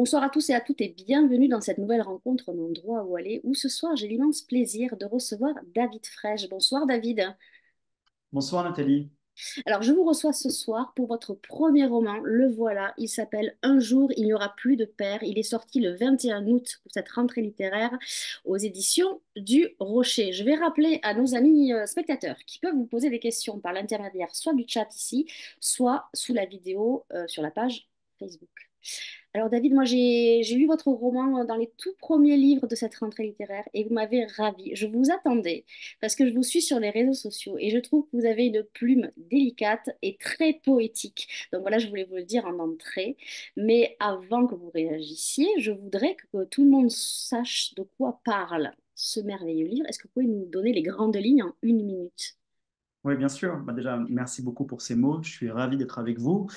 Bonsoir à tous et à toutes et bienvenue dans cette nouvelle rencontre Mon droit où aller, où ce soir j'ai l'immense plaisir de recevoir David Frege. Bonsoir David. Bonsoir Nathalie. Alors je vous reçois ce soir pour votre premier roman, le voilà, il s'appelle Un jour il n'y aura plus de père. Il est sorti le 21 août pour cette rentrée littéraire aux éditions du Rocher. Je vais rappeler à nos amis spectateurs qui peuvent vous poser des questions par l'intermédiaire soit du chat ici, soit sous la vidéo sur la page Facebook. Alors David, moi j'ai lu votre roman dans les tout premiers livres de cette rentrée littéraire et vous m'avez ravie. Je vous attendais parce que je vous suis sur les réseaux sociaux et je trouve que vous avez une plume délicate et très poétique. Donc voilà, je voulais vous le dire en entrée. Mais avant que vous réagissiez, je voudrais que tout le monde sache de quoi parle ce merveilleux livre. Est-ce que vous pouvez nous donner les grandes lignes en 1 minute? Oui, bien sûr. Déjà, merci beaucoup pour ces mots. Je suis ravi d'être avec vous.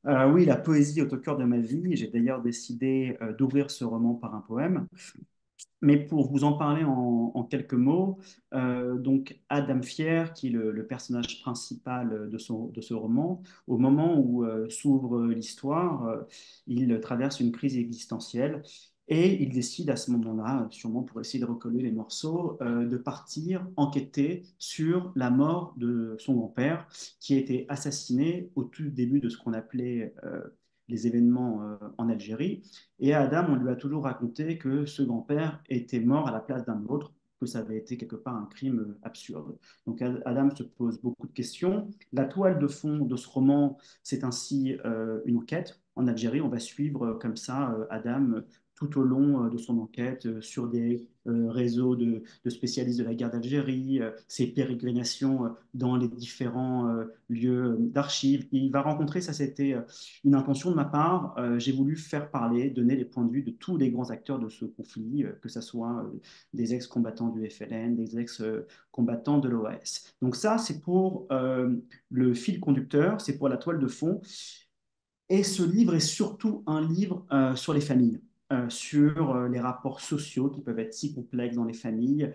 Oui, la poésie est au cœur de ma vie. J'ai d'ailleurs décidé d'ouvrir ce roman par un poème. Mais pour vous en parler en quelques mots, donc Adam Fier, qui est le personnage principal de ce roman, au moment où s'ouvre l'histoire, il traverse une crise existentielle et il décide à ce moment-là, sûrement pour essayer de recoller les morceaux, de partir enquêter sur la mort de son grand-père, qui a été assassiné au tout début de ce qu'on appelait les événements en Algérie. Et à Adam, on lui a toujours raconté que ce grand-père était mort à la place d'un autre, que ça avait été quelque part un crime absurde. Donc Adam se pose beaucoup de questions. La toile de fond de ce roman, c'est ainsi une enquête en Algérie. On va suivre comme ça Adam tout au long de son enquête sur des réseaux de spécialistes de la guerre d'Algérie, ses pérégrinations dans les différents lieux d'archives. Il va rencontrer, ça c'était une intention de ma part, j'ai voulu faire parler, donner les points de vue de tous les grands acteurs de ce conflit, que ce soit des ex-combattants du FLN, des ex-combattants de l'OAS. Donc ça, c'est pour le fil conducteur, c'est pour la toile de fond. Et ce livre est surtout un livre sur les familles, sur les rapports sociaux qui peuvent être si complexes dans les familles,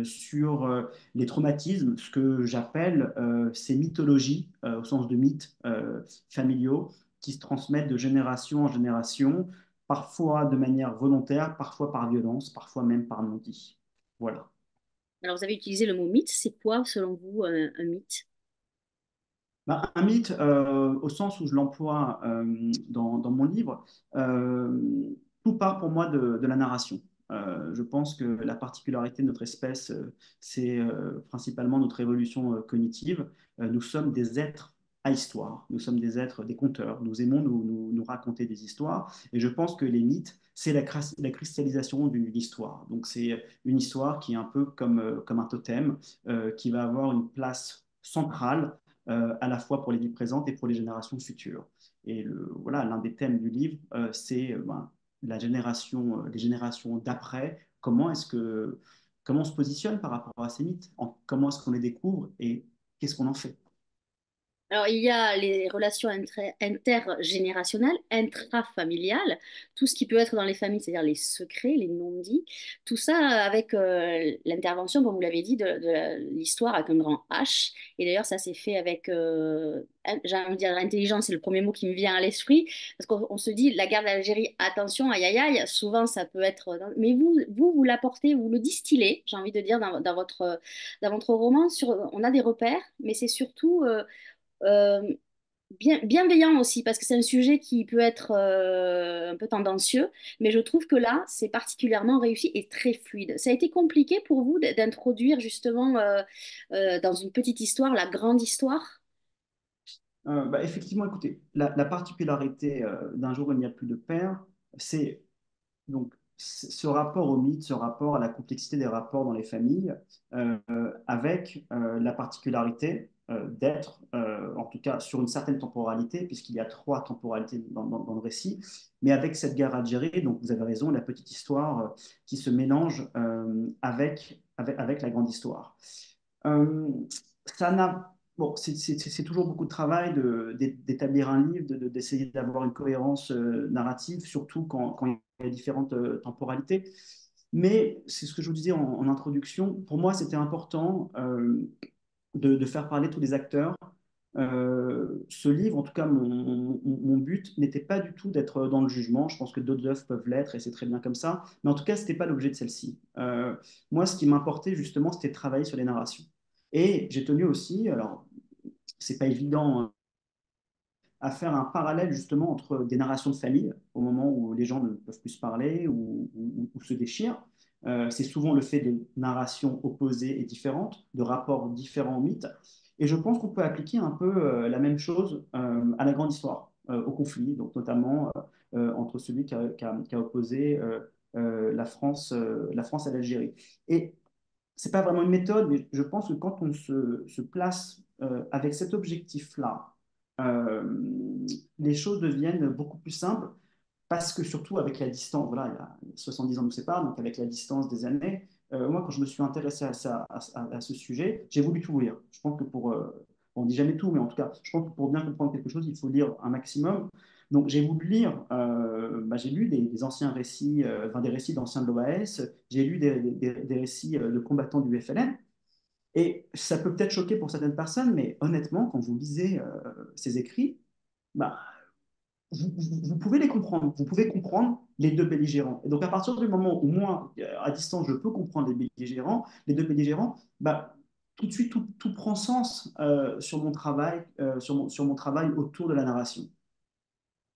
sur les traumatismes, ce que j'appelle ces mythologies, au sens de mythes familiaux, qui se transmettent de génération en génération, parfois de manière volontaire, parfois par violence, parfois même par non-dit. Voilà. Alors vous avez utilisé le mot mythe. C'est quoi selon vous un mythe? Ben, un mythe, au sens où je l'emploie dans mon livre, tout part pour moi de la narration. Je pense que la particularité de notre espèce, c'est principalement notre évolution cognitive. Nous sommes des êtres à histoire, nous sommes des êtres, des conteurs, nous aimons nous raconter des histoires, et je pense que les mythes, c'est la cristallisation d'une histoire. Donc c'est une histoire qui est un peu comme un totem, qui va avoir une place centrale à la fois pour les vies présentes et pour les générations futures. Et voilà, l'un des thèmes du livre, c'est ben, les générations d'après. Comment on se positionne par rapport à ces mythes, comment est-ce qu'on les découvre et qu'est-ce qu'on en fait. Alors, il y a les relations intergénérationnelles, intrafamiliales, tout ce qui peut être dans les familles, c'est-à-dire les secrets, les non-dits, tout ça avec l'intervention, comme vous l'avez dit, de l'histoire avec un grand H. Et d'ailleurs, ça s'est fait avec, j'ai envie de dire, l'intelligence, c'est le premier mot qui me vient à l'esprit, parce qu'on se dit, la guerre d'Algérie, attention, aïe, aïe, aïe, souvent ça peut être... Mais vous l'apportez, vous le distillez, j'ai envie de dire, dans votre roman, on a des repères, mais c'est surtout euh, bienveillant aussi, parce que c'est un sujet qui peut être un peu tendancieux, mais je trouve que là, c'est particulièrement réussi et très fluide. Ça a été compliqué pour vous d'introduire justement dans une petite histoire la grande histoire? Bah, effectivement, écoutez, la particularité d'un jour où il n'y a plus de père, c'est donc ce rapport au mythe, ce rapport à la complexité des rapports dans les familles, avec la particularité d'être, en tout cas sur une certaine temporalité, puisqu'il y a trois temporalités dans le récit, mais avec cette guerre algérienne, donc vous avez raison, la petite histoire qui se mélange avec la grande histoire. Euh, Ça n'a Bon, c'est toujours beaucoup de travail d'établir un livre, d'essayer d'avoir une cohérence narrative, surtout quand il y a différentes temporalités. Mais c'est ce que je vous disais en introduction. Pour moi, c'était important de faire parler tous les acteurs ce livre, en tout cas, mon but n'était pas du tout d'être dans le jugement. Je pense que d'autres œuvres peuvent l'être et c'est très bien comme ça. Mais en tout cas, ce n'était pas l'objet de celle-ci. Moi, ce qui m'importait justement, c'était de travailler sur les narrations. Et j'ai tenu aussi, alors, c'est pas évident, hein, à faire un parallèle justement entre des narrations de famille, au moment où les gens ne peuvent plus se parler ou se déchirent. C'est souvent le fait de narrations opposées et différentes, de rapports différents au mythe. Et je pense qu'on peut appliquer un peu la même chose à la grande histoire, au conflit, donc notamment entre celui qui a opposé la France à l'Algérie. Et c'est pas vraiment une méthode, mais je pense que quand on se place avec cet objectif-là, euh, les choses deviennent beaucoup plus simples parce que surtout avec la distance, voilà, il y a 70 ans nous séparent, donc avec la distance des années, moi quand je me suis intéressé à ce sujet, j'ai voulu tout lire. Je pense que on dit jamais tout, mais en tout cas, je pense que pour bien comprendre quelque chose, il faut lire un maximum. Donc j'ai voulu lire, j'ai lu des anciens récits, enfin, des récits d'anciens de l'OAS, j'ai lu des récits de combattants du FLN, et ça peut peut-être choquer pour certaines personnes, mais honnêtement, quand vous lisez ces écrits, bah, vous pouvez les comprendre. Vous pouvez comprendre les deux belligérants. Et donc, à partir du moment où moi, à distance, je peux comprendre les deux belligérants, bah, tout de suite, tout prend sens sur mon travail, sur mon travail autour de la narration.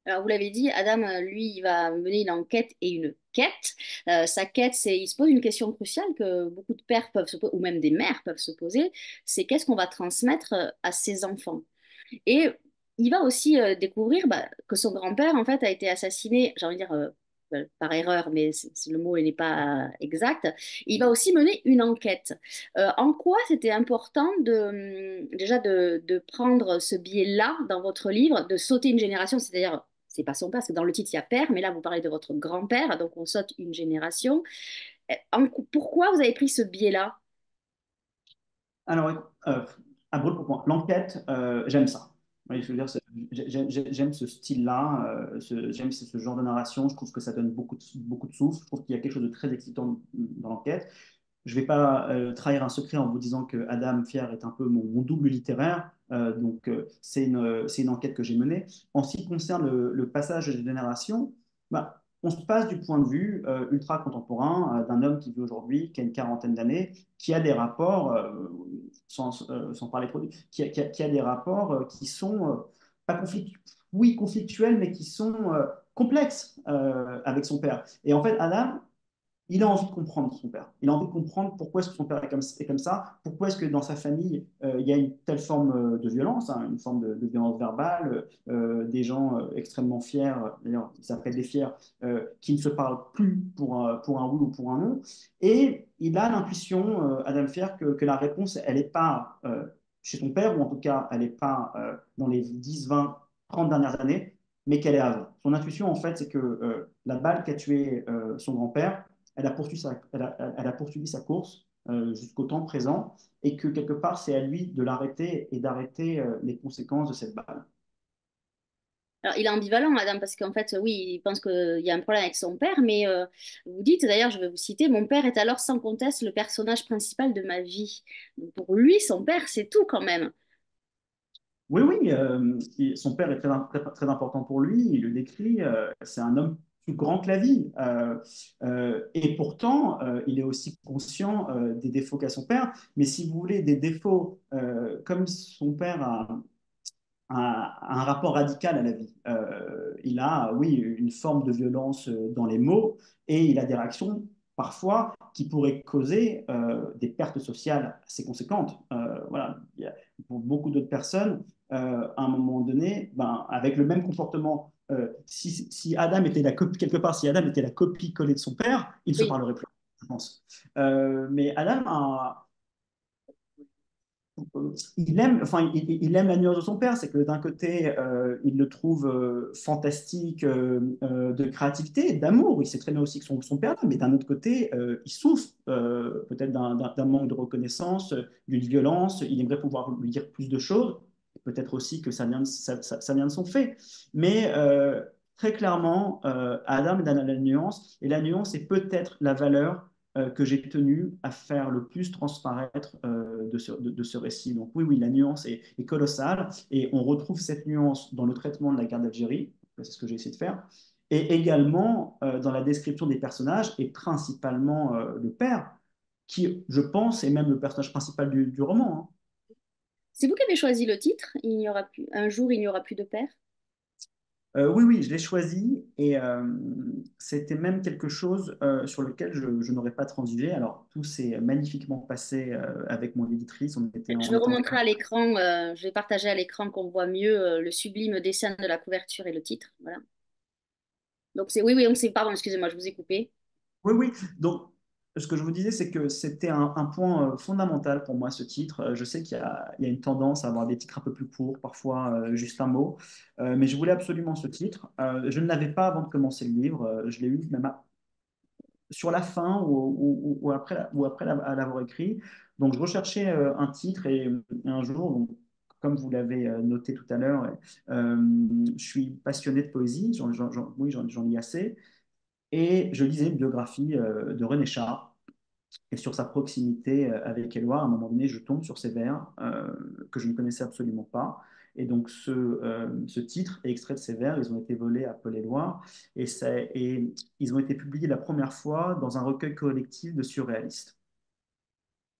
Alors, vous l'avez dit, Adam, lui, il va mener une enquête et une quête. Sa quête, c'est, il se pose une question cruciale que beaucoup de pères peuvent se poser, ou même des mères peuvent se poser, c'est qu'est-ce qu'on va transmettre à ses enfants? Et il va aussi découvrir bah, que son grand-père, en fait, a été assassiné, j'ai envie de dire, par erreur, mais le mot n'est pas exact. Il va aussi mener une enquête. En quoi c'était important déjà de prendre ce biais-là dans votre livre, de sauter une génération, c'est-à-dire, c'est pas son père, parce que dans le titre, il y a père, mais là, vous parlez de votre grand-père, donc on saute une génération. Pourquoi vous avez pris ce biais-là? Alors, à brûle pour point, l'enquête, j'aime ça. Oui, je veux dire, j'aime ce style-là, j'aime ce genre de narration. Je trouve que ça donne beaucoup de souffle. Je trouve qu'il y a quelque chose de très excitant dans l'enquête. Je ne vais pas trahir un secret en vous disant que Adam Fier est un peu mon double littéraire. C'est une enquête que j'ai menée. En ce qui concerne le passage de génération, bah, on se passe du point de vue ultra contemporain d'un homme qui vit aujourd'hui, qui a une quarantaine d'années, qui a des rapports, sans parler trop, qui a des rapports qui sont pas oui, conflictuels, mais qui sont complexes avec son père. Et en fait, Adam, il a envie de comprendre son père. Il a envie de comprendre pourquoi est-ce que son père est comme ça, pourquoi est-ce que dans sa famille, il y a une telle forme de violence, hein, une forme de violence verbale, des gens extrêmement fiers, d'ailleurs, ils s'appellent des fiers, qui ne se parlent plus pour un oui ou pour un non. Et il a l'intuition, Adam Fier, que la réponse, elle n'est pas chez son père, ou en tout cas, elle n'est pas dans les 10, 20, 30 dernières années, mais qu'elle est avant. Son intuition, en fait, c'est que la balle qui a tué son grand-père, elle a poursuivi sa course jusqu'au temps présent et que quelque part, c'est à lui de l'arrêter et d'arrêter les conséquences de cette balle. Alors, il est ambivalent, Adam, parce qu'en fait, oui, il pense qu'il y a un problème avec son père, mais vous dites, d'ailleurs, je vais vous citer, mon père est alors sans conteste le personnage principal de ma vie. Donc, pour lui, son père, c'est tout quand même. Oui, oui, son père est très important pour lui, il le décrit, c'est un homme plus grand que la vie. Et pourtant, il est aussi conscient des défauts qu'a son père, mais si vous voulez, des défauts comme son père un rapport radical à la vie. Il a, oui, une forme de violence dans les mots et il a des réactions parfois qui pourraient causer des pertes sociales assez conséquentes. Voilà. Pour beaucoup d'autres personnes, à un moment donné, ben, avec le même comportement, si Adam était la copie, quelque part, si Adam était la copie collée de son père, il ne se Oui. parlerait plus, je pense. Mais Adam a, il aime la nuance de son père, c'est que d'un côté, il le trouve fantastique de créativité, d'amour. Il sait très bien aussi que son père l'aime, mais d'un autre côté, il souffre peut-être d'un manque de reconnaissance, d'une violence. Il aimerait pouvoir lui dire plus de choses. Peut-être aussi que ça vient ça vient de son fait. Mais très clairement, Adam est dans la nuance, et la nuance est peut-être la valeur que j'ai tenu à faire le plus transparaître de ce récit. Donc oui, oui, la nuance est colossale et on retrouve cette nuance dans le traitement de la guerre d'Algérie, c'est ce que j'ai essayé de faire, et également dans la description des personnages et principalement le père, qui, je pense, est même le personnage principal du roman, hein. C'est vous qui avez choisi le titre, il n'y aura plus, un jour, il n'y aura plus de père. Oui, oui, je l'ai choisi et c'était même quelque chose sur lequel je n'aurais pas transigé. Alors, tout s'est magnifiquement passé avec mon éditrice. Je On vais était en remontrer train. à l'écran, je vais partager à l'écran qu'on voit mieux le sublime dessin de la couverture et le titre. Voilà. Donc c'est oui, oui, donc c'est pardon, excusez-moi, je vous ai coupé. Oui, oui. Donc, ce que je vous disais, c'est que c'était un point fondamental pour moi, ce titre. Je sais qu'il y a une tendance à avoir des titres un peu plus courts, parfois juste un mot. Mais je voulais absolument ce titre. Je ne l'avais pas avant de commencer le livre. Je l'ai eu même sur la fin ou après l'avoir écrit. Donc, je recherchais un titre et un jour, donc, comme vous l'avez noté tout à l'heure, je suis passionné de poésie, oui, j'en lis assez, et je lisais une biographie de René Char. Et sur sa proximité avec Éloi, à un moment donné, je tombe sur ces vers que je ne connaissais absolument pas. Et donc, ce titre est extrait de ces vers. Ils ont été volés à Paul-Éluard et ils ont été publiés la première fois dans un recueil collectif de surréalistes.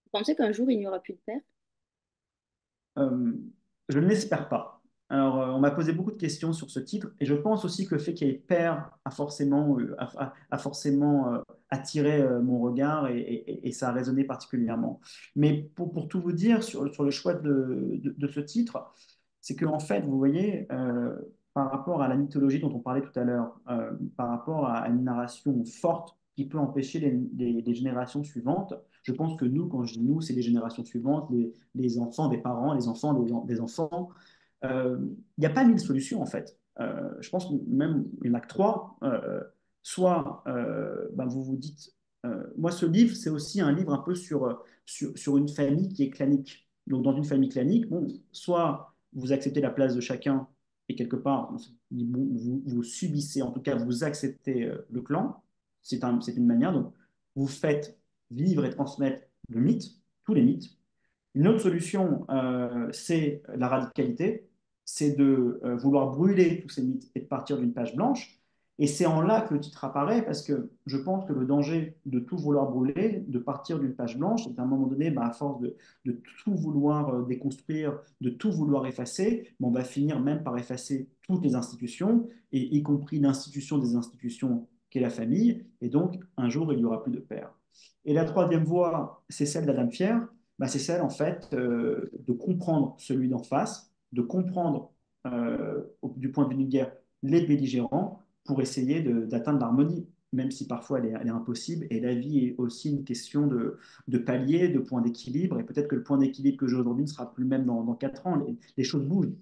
Vous pensez qu'un jour il n'y aura plus de père? Euh, je ne l'espère pas. Alors, on m'a posé beaucoup de questions sur ce titre, et je pense aussi que le fait qu'il y ait père a forcément attiré mon regard et ça a résonné particulièrement. Mais pour tout vous dire sur le choix de ce titre, c'est qu'en fait, vous voyez, par rapport à la mythologie dont on parlait tout à l'heure, par rapport à une narration forte qui peut empêcher les générations suivantes, je pense que nous, quand je dis nous, c'est les générations suivantes, les enfants des parents, les enfants des enfants. Il n'y a pas mille solutions en fait. Je pense que même il n'y en a que trois. Soit ben, vous vous dites, moi ce livre, c'est aussi un livre un peu sur une famille qui est clanique. Donc dans une famille clanique, bon, soit vous acceptez la place de chacun et quelque part, bon, vous subissez, en tout cas vous acceptez le clan. C'est une manière. Donc vous faites vivre et transmettre le mythe, tous les mythes. Une autre solution, c'est la radicalité, c'est de vouloir brûler tous ces mythes et de partir d'une page blanche. Et c'est en là que le titre apparaît, parce que je pense que le danger de tout vouloir brûler, de partir d'une page blanche, c'est à un moment donné, bah, à force de tout vouloir déconstruire, de tout vouloir effacer, bah, on va finir même par effacer toutes les institutions, et y compris l'institution des institutions qu'est la famille. Et donc, un jour, il n'y aura plus de père. Et la troisième voie, c'est celle d'Adam Pierre, bah, c'est celle en fait de comprendre celui d'en face, de comprendre du point de vue d'une guerre les belligérants pour essayer d'atteindre l'harmonie, même si parfois elle est impossible. Et la vie est aussi une question de palier, de point d'équilibre. Et peut-être que le point d'équilibre que j'ai aujourd'hui ne sera plus le même dans 4 ans. Les choses bougent.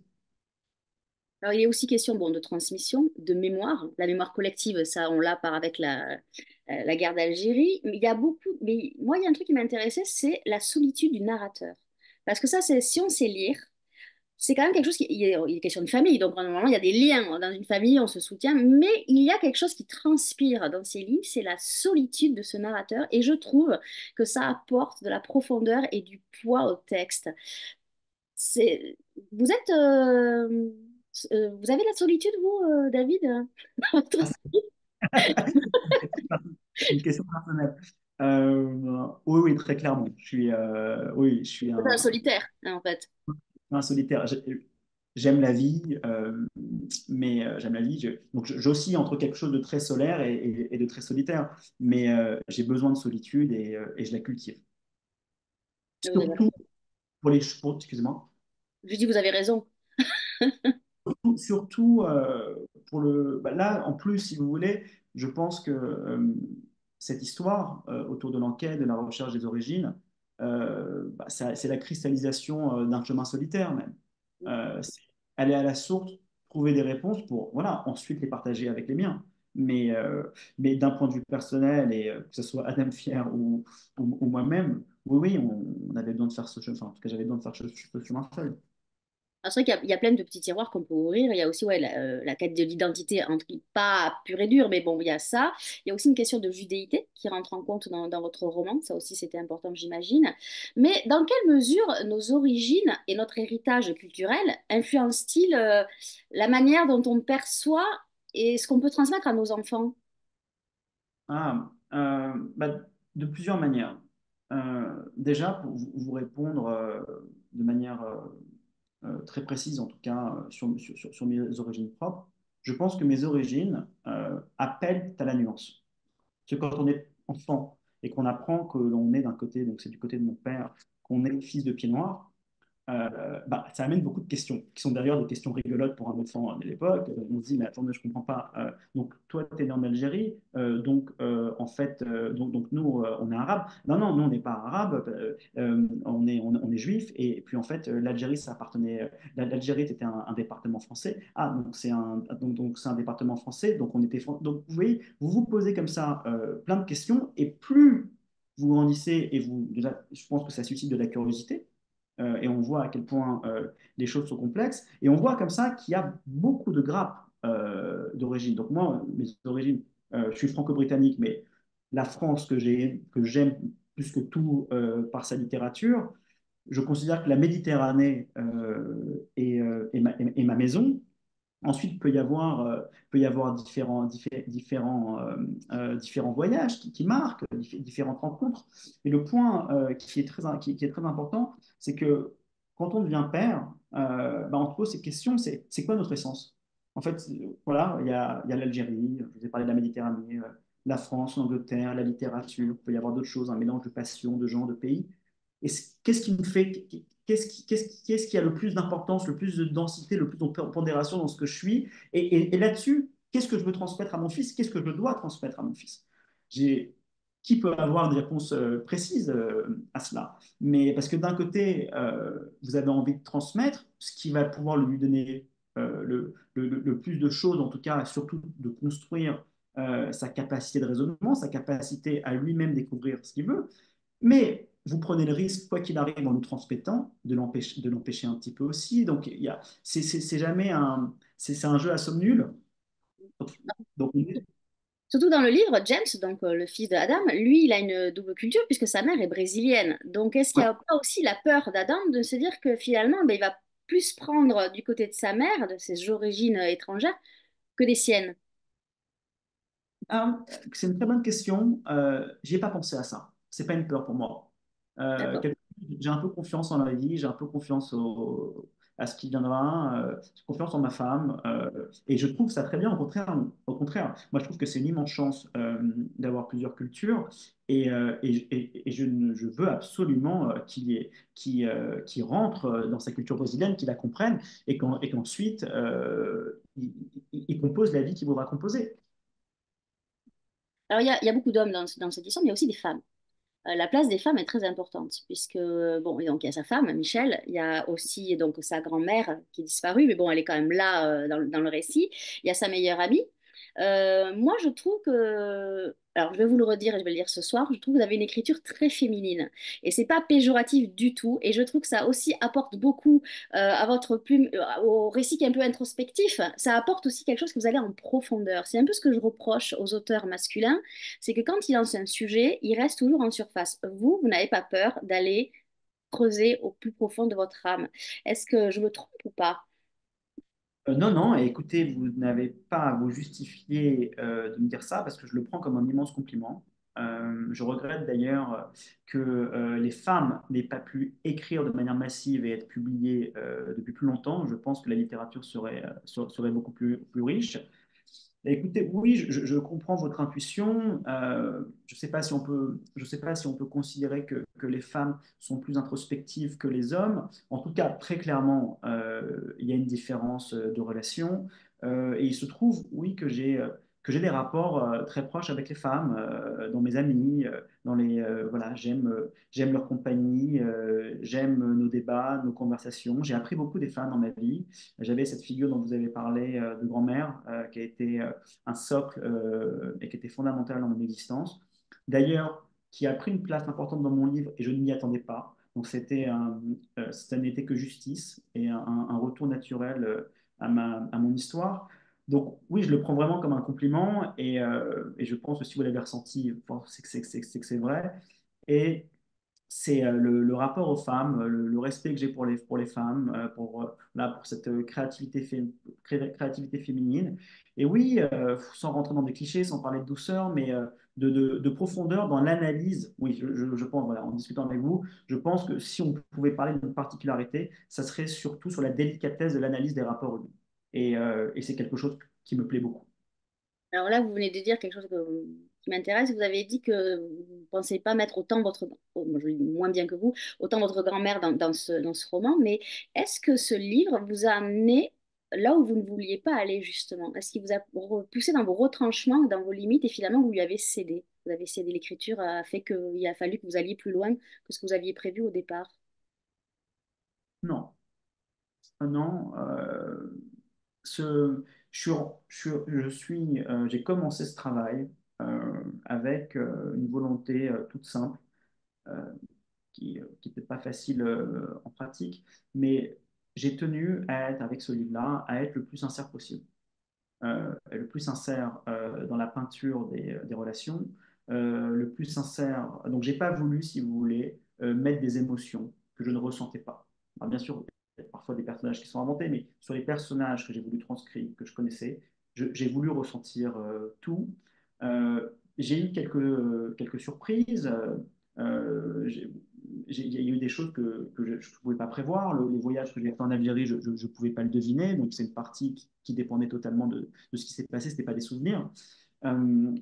Alors, il est aussi question bon, de transmission, de mémoire. La mémoire collective, ça, on l'a par avec la guerre d'Algérie. Mais il y a beaucoup. Mais moi, il y a un truc qui m'intéressait, c'est la solitude du narrateur. Parce que ça, si on sait lire, c'est quand même quelque chose qui. Il est question de famille. Donc, normalement, il y a des liens. Dans une famille, on se soutient. Mais il y a quelque chose qui transpire dans ces livres, c'est la solitude de ce narrateur. Et je trouve que ça apporte de la profondeur et du poids au texte. C'est, vous êtes, vous avez la solitude, vous, David, dans votre Ah, vie? c'est une question personnelle. Oui, oui, très clairement. Oui, je suis Vous êtes un solitaire, hein, en fait. un solitaire. J'aime la vie, mais j'aime la vie. Donc j'oscille entre quelque chose de très solaire et de très solitaire, mais j'ai besoin de solitude et je la cultive. Vous avez Surtout raison. excusez-moi, Je dis, vous avez raison. surtout pour bah là, en plus, si vous voulez, je pense que cette histoire autour de l'enquête, de la recherche des origines, bah, c'est la cristallisation d'un chemin solitaire même. C'est aller à la source, trouver des réponses pour, voilà, ensuite les partager avec les miens. Mais d'un point de vue personnel, et que ce soit Adam Fier ou moi-même, oui, oui, on avait besoin de faire ce chemin, enfin, en tout cas, j'avais besoin de faire ce chemin seul. Ah, c'est vrai qu'il y a plein de petits tiroirs qu'on peut ouvrir. Il y a aussi ouais, la quête de l'identité, pas pure et dure, mais bon, il y a ça. Il y a aussi une question de judéité qui rentre en compte dans votre roman. Ça aussi, c'était important, j'imagine. Mais dans quelle mesure nos origines et notre héritage culturel influencent-ils la manière dont on perçoit et ce qu'on peut transmettre à nos enfants? Bah, de plusieurs manières. Déjà, pour vous répondre de manière très précise, en tout cas sur mes origines propres, je pense que mes origines appellent à la nuance. Parce que quand on est enfant et qu'on apprend que l'on est d'un côté, donc c'est du côté de mon père, qu'on est fils de pied noir, bah, ça amène beaucoup de questions, qui sont d'ailleurs des questions rigolotes pour un enfant de l'époque. On se dit, mais attendez, je ne comprends pas. Donc, toi, tu es né en Algérie, donc, en fait, donc nous, on est arabes. Non, non, nous, on n'est pas arabes, on est juifs. Et puis, en fait, l'Algérie, ça appartenait. L'Algérie était un département français. Ah, donc c'est un département français, donc on était. Donc, vous voyez, vous vous posez comme ça plein de questions, et plus vous grandissez, et vous, déjà, je pense que ça suscite de la curiosité et on voit à quel point les choses sont complexes. Et on voit comme ça qu'il y a beaucoup de grappes d'origine. Donc moi, mes origines, je suis franco-britannique, mais la France que j'aime plus que tout par sa littérature, je considère que la Méditerranée est ma maison. Ensuite, peut y avoir différents voyages qui marquent, différentes rencontres. Et le point qui est très important, c'est que quand on devient père, bah, on se pose ces questions, c'est quoi notre essence? En fait, voilà, il y a l'Algérie, je vous ai parlé de la Méditerranée, la France, l'Angleterre, la littérature, il peut y avoir d'autres choses, un mélange de passions, de gens, de pays. Et qu'est-ce qui me fait, qu'est-ce qui a le plus d'importance, le plus de densité, le plus de pondération dans ce que je suis? Et là-dessus, qu'est-ce que je veux transmettre à mon fils? Qu'est-ce que je dois transmettre à mon fils? J'ai, qui peut avoir une réponse précise à cela? Mais parce que d'un côté, vous avez envie de transmettre ce qui va pouvoir lui donner le plus de choses, en tout cas, et surtout de construire sa capacité de raisonnement, sa capacité à lui-même découvrir ce qu'il veut. Mais vous prenez le risque, quoi qu'il arrive, en nous transmettant, de l'empêcher un petit peu aussi. Donc, c'est jamais c'est un jeu à somme nulle. Donc, Surtout dans le livre, James, donc le fils de Adam, lui, il a une double culture puisque sa mère est brésilienne. Donc, est-ce qu'il ouais. n'y a pas aussi la peur d'Adam de se dire que finalement, ben, il va plus prendre du côté de sa mère, de ses origines étrangères, que des siennes? Ah, c'est une très bonne question. J'y ai pas pensé à ça. C'est pas une peur pour moi. D'accord. J'ai un peu confiance en la vie, j'ai un peu confiance à ce qui viendra, j'ai confiance en ma femme, et je trouve ça très bien. Au contraire, moi je trouve que c'est une immense chance d'avoir plusieurs cultures, et je veux absolument qu'il rentre dans sa culture brésilienne, qu'il la comprenne, et qu'ensuite il compose la vie qu'il voudra composer. Alors, il y a beaucoup d'hommes dans cette histoire, mais il y a aussi des femmes. La place des femmes est très importante, puisque, bon, et donc il y a sa femme, Michel, il y a aussi donc sa grand-mère qui est disparue, mais bon, elle est quand même là dans le récit. Il y a sa meilleure amie. Moi, je trouve que, alors je vais vous le redire et je vais le dire ce soir, je trouve que vous avez une écriture très féminine et c'est pas péjoratif du tout. Et je trouve que ça aussi apporte beaucoup à votre plume, au récit qui est un peu introspectif. Ça apporte aussi quelque chose que vous allez en profondeur. C'est un peu ce que je reproche aux auteurs masculins, c'est que quand ils lancent un sujet, il reste toujours en surface. Vous n'avez pas peur d'aller creuser au plus profond de votre âme. Est-ce que je me trompe ou pas? Non, non, et écoutez, vous n'avez pas à vous justifier de me dire ça parce que je le prends comme un immense compliment. Je regrette d'ailleurs que les femmes n'aient pas pu écrire de manière massive et être publiées depuis plus longtemps. Je pense que la littérature serait beaucoup plus riche. Écoutez, oui, je comprends votre intuition. Je ne sais pas si on peut considérer que les femmes sont plus introspectives que les hommes. En tout cas, très clairement, il y a une différence de relation. Et il se trouve, oui, que j'ai des rapports très proches avec les femmes, dans mes amis, voilà, j'aime leur compagnie, j'aime nos débats, nos conversations. J'ai appris beaucoup des femmes dans ma vie. J'avais cette figure dont vous avez parlé, de grand-mère, qui a été un socle et qui était fondamental dans mon existence. D'ailleurs, qui a pris une place importante dans mon livre et je ne m'y attendais pas. Donc ça n'était que justice et un retour naturel à mon histoire. Donc oui, je le prends vraiment comme un compliment et je pense que si vous l'avez ressenti, bon, c'est que c'est vrai. Et c'est le rapport aux femmes, le respect que j'ai pour les femmes, là, pour cette créativité féminine. Et oui, sans rentrer dans des clichés, sans parler de douceur, mais de profondeur dans l'analyse. Oui, je pense, voilà, en discutant avec vous, je pense que si on pouvait parler d'une particularité, ça serait surtout sur la délicatesse de l'analyse des rapports humains. Et c'est quelque chose qui me plaît beaucoup. Alors là, vous venez de dire quelque chose qui m'intéresse. Vous avez dit que vous ne pensez pas mettre autant votre, oh, moi, je le dis moins bien que vous, autant votre grand-mère dans ce roman, mais est-ce que ce livre vous a amené là où vous ne vouliez pas aller justement? Est-ce qu'il vous a poussé dans vos retranchements, dans vos limites et finalement vous lui avez cédé? Vous avez cédé, l'écriture a fait qu'il a fallu que vous alliez plus loin que ce que vous aviez prévu au départ. Non, non. Ce, j'ai commencé ce travail avec une volonté toute simple, euh, qui n'était pas facile en pratique, mais j'ai tenu à être, avec ce livre-là, à être le plus sincère possible. Le plus sincère dans la peinture des relations, le plus sincère. Donc, j'ai pas voulu, si vous voulez, mettre des émotions que je ne ressentais pas. Alors, bien sûr, il y a parfois des personnages qui sont inventés, mais sur les personnages que j'ai voulu transcrire, que je connaissais, j'ai voulu ressentir tout. Euh, j'ai eu quelques surprises. Euh, j'ai- il y a eu des choses que je ne pouvais pas prévoir. Les voyages que j'ai fait en Algérie, je ne pouvais pas le deviner. Donc, c'est une partie qui dépendait totalement de ce qui s'est passé. Ce n'était pas des souvenirs. Euh,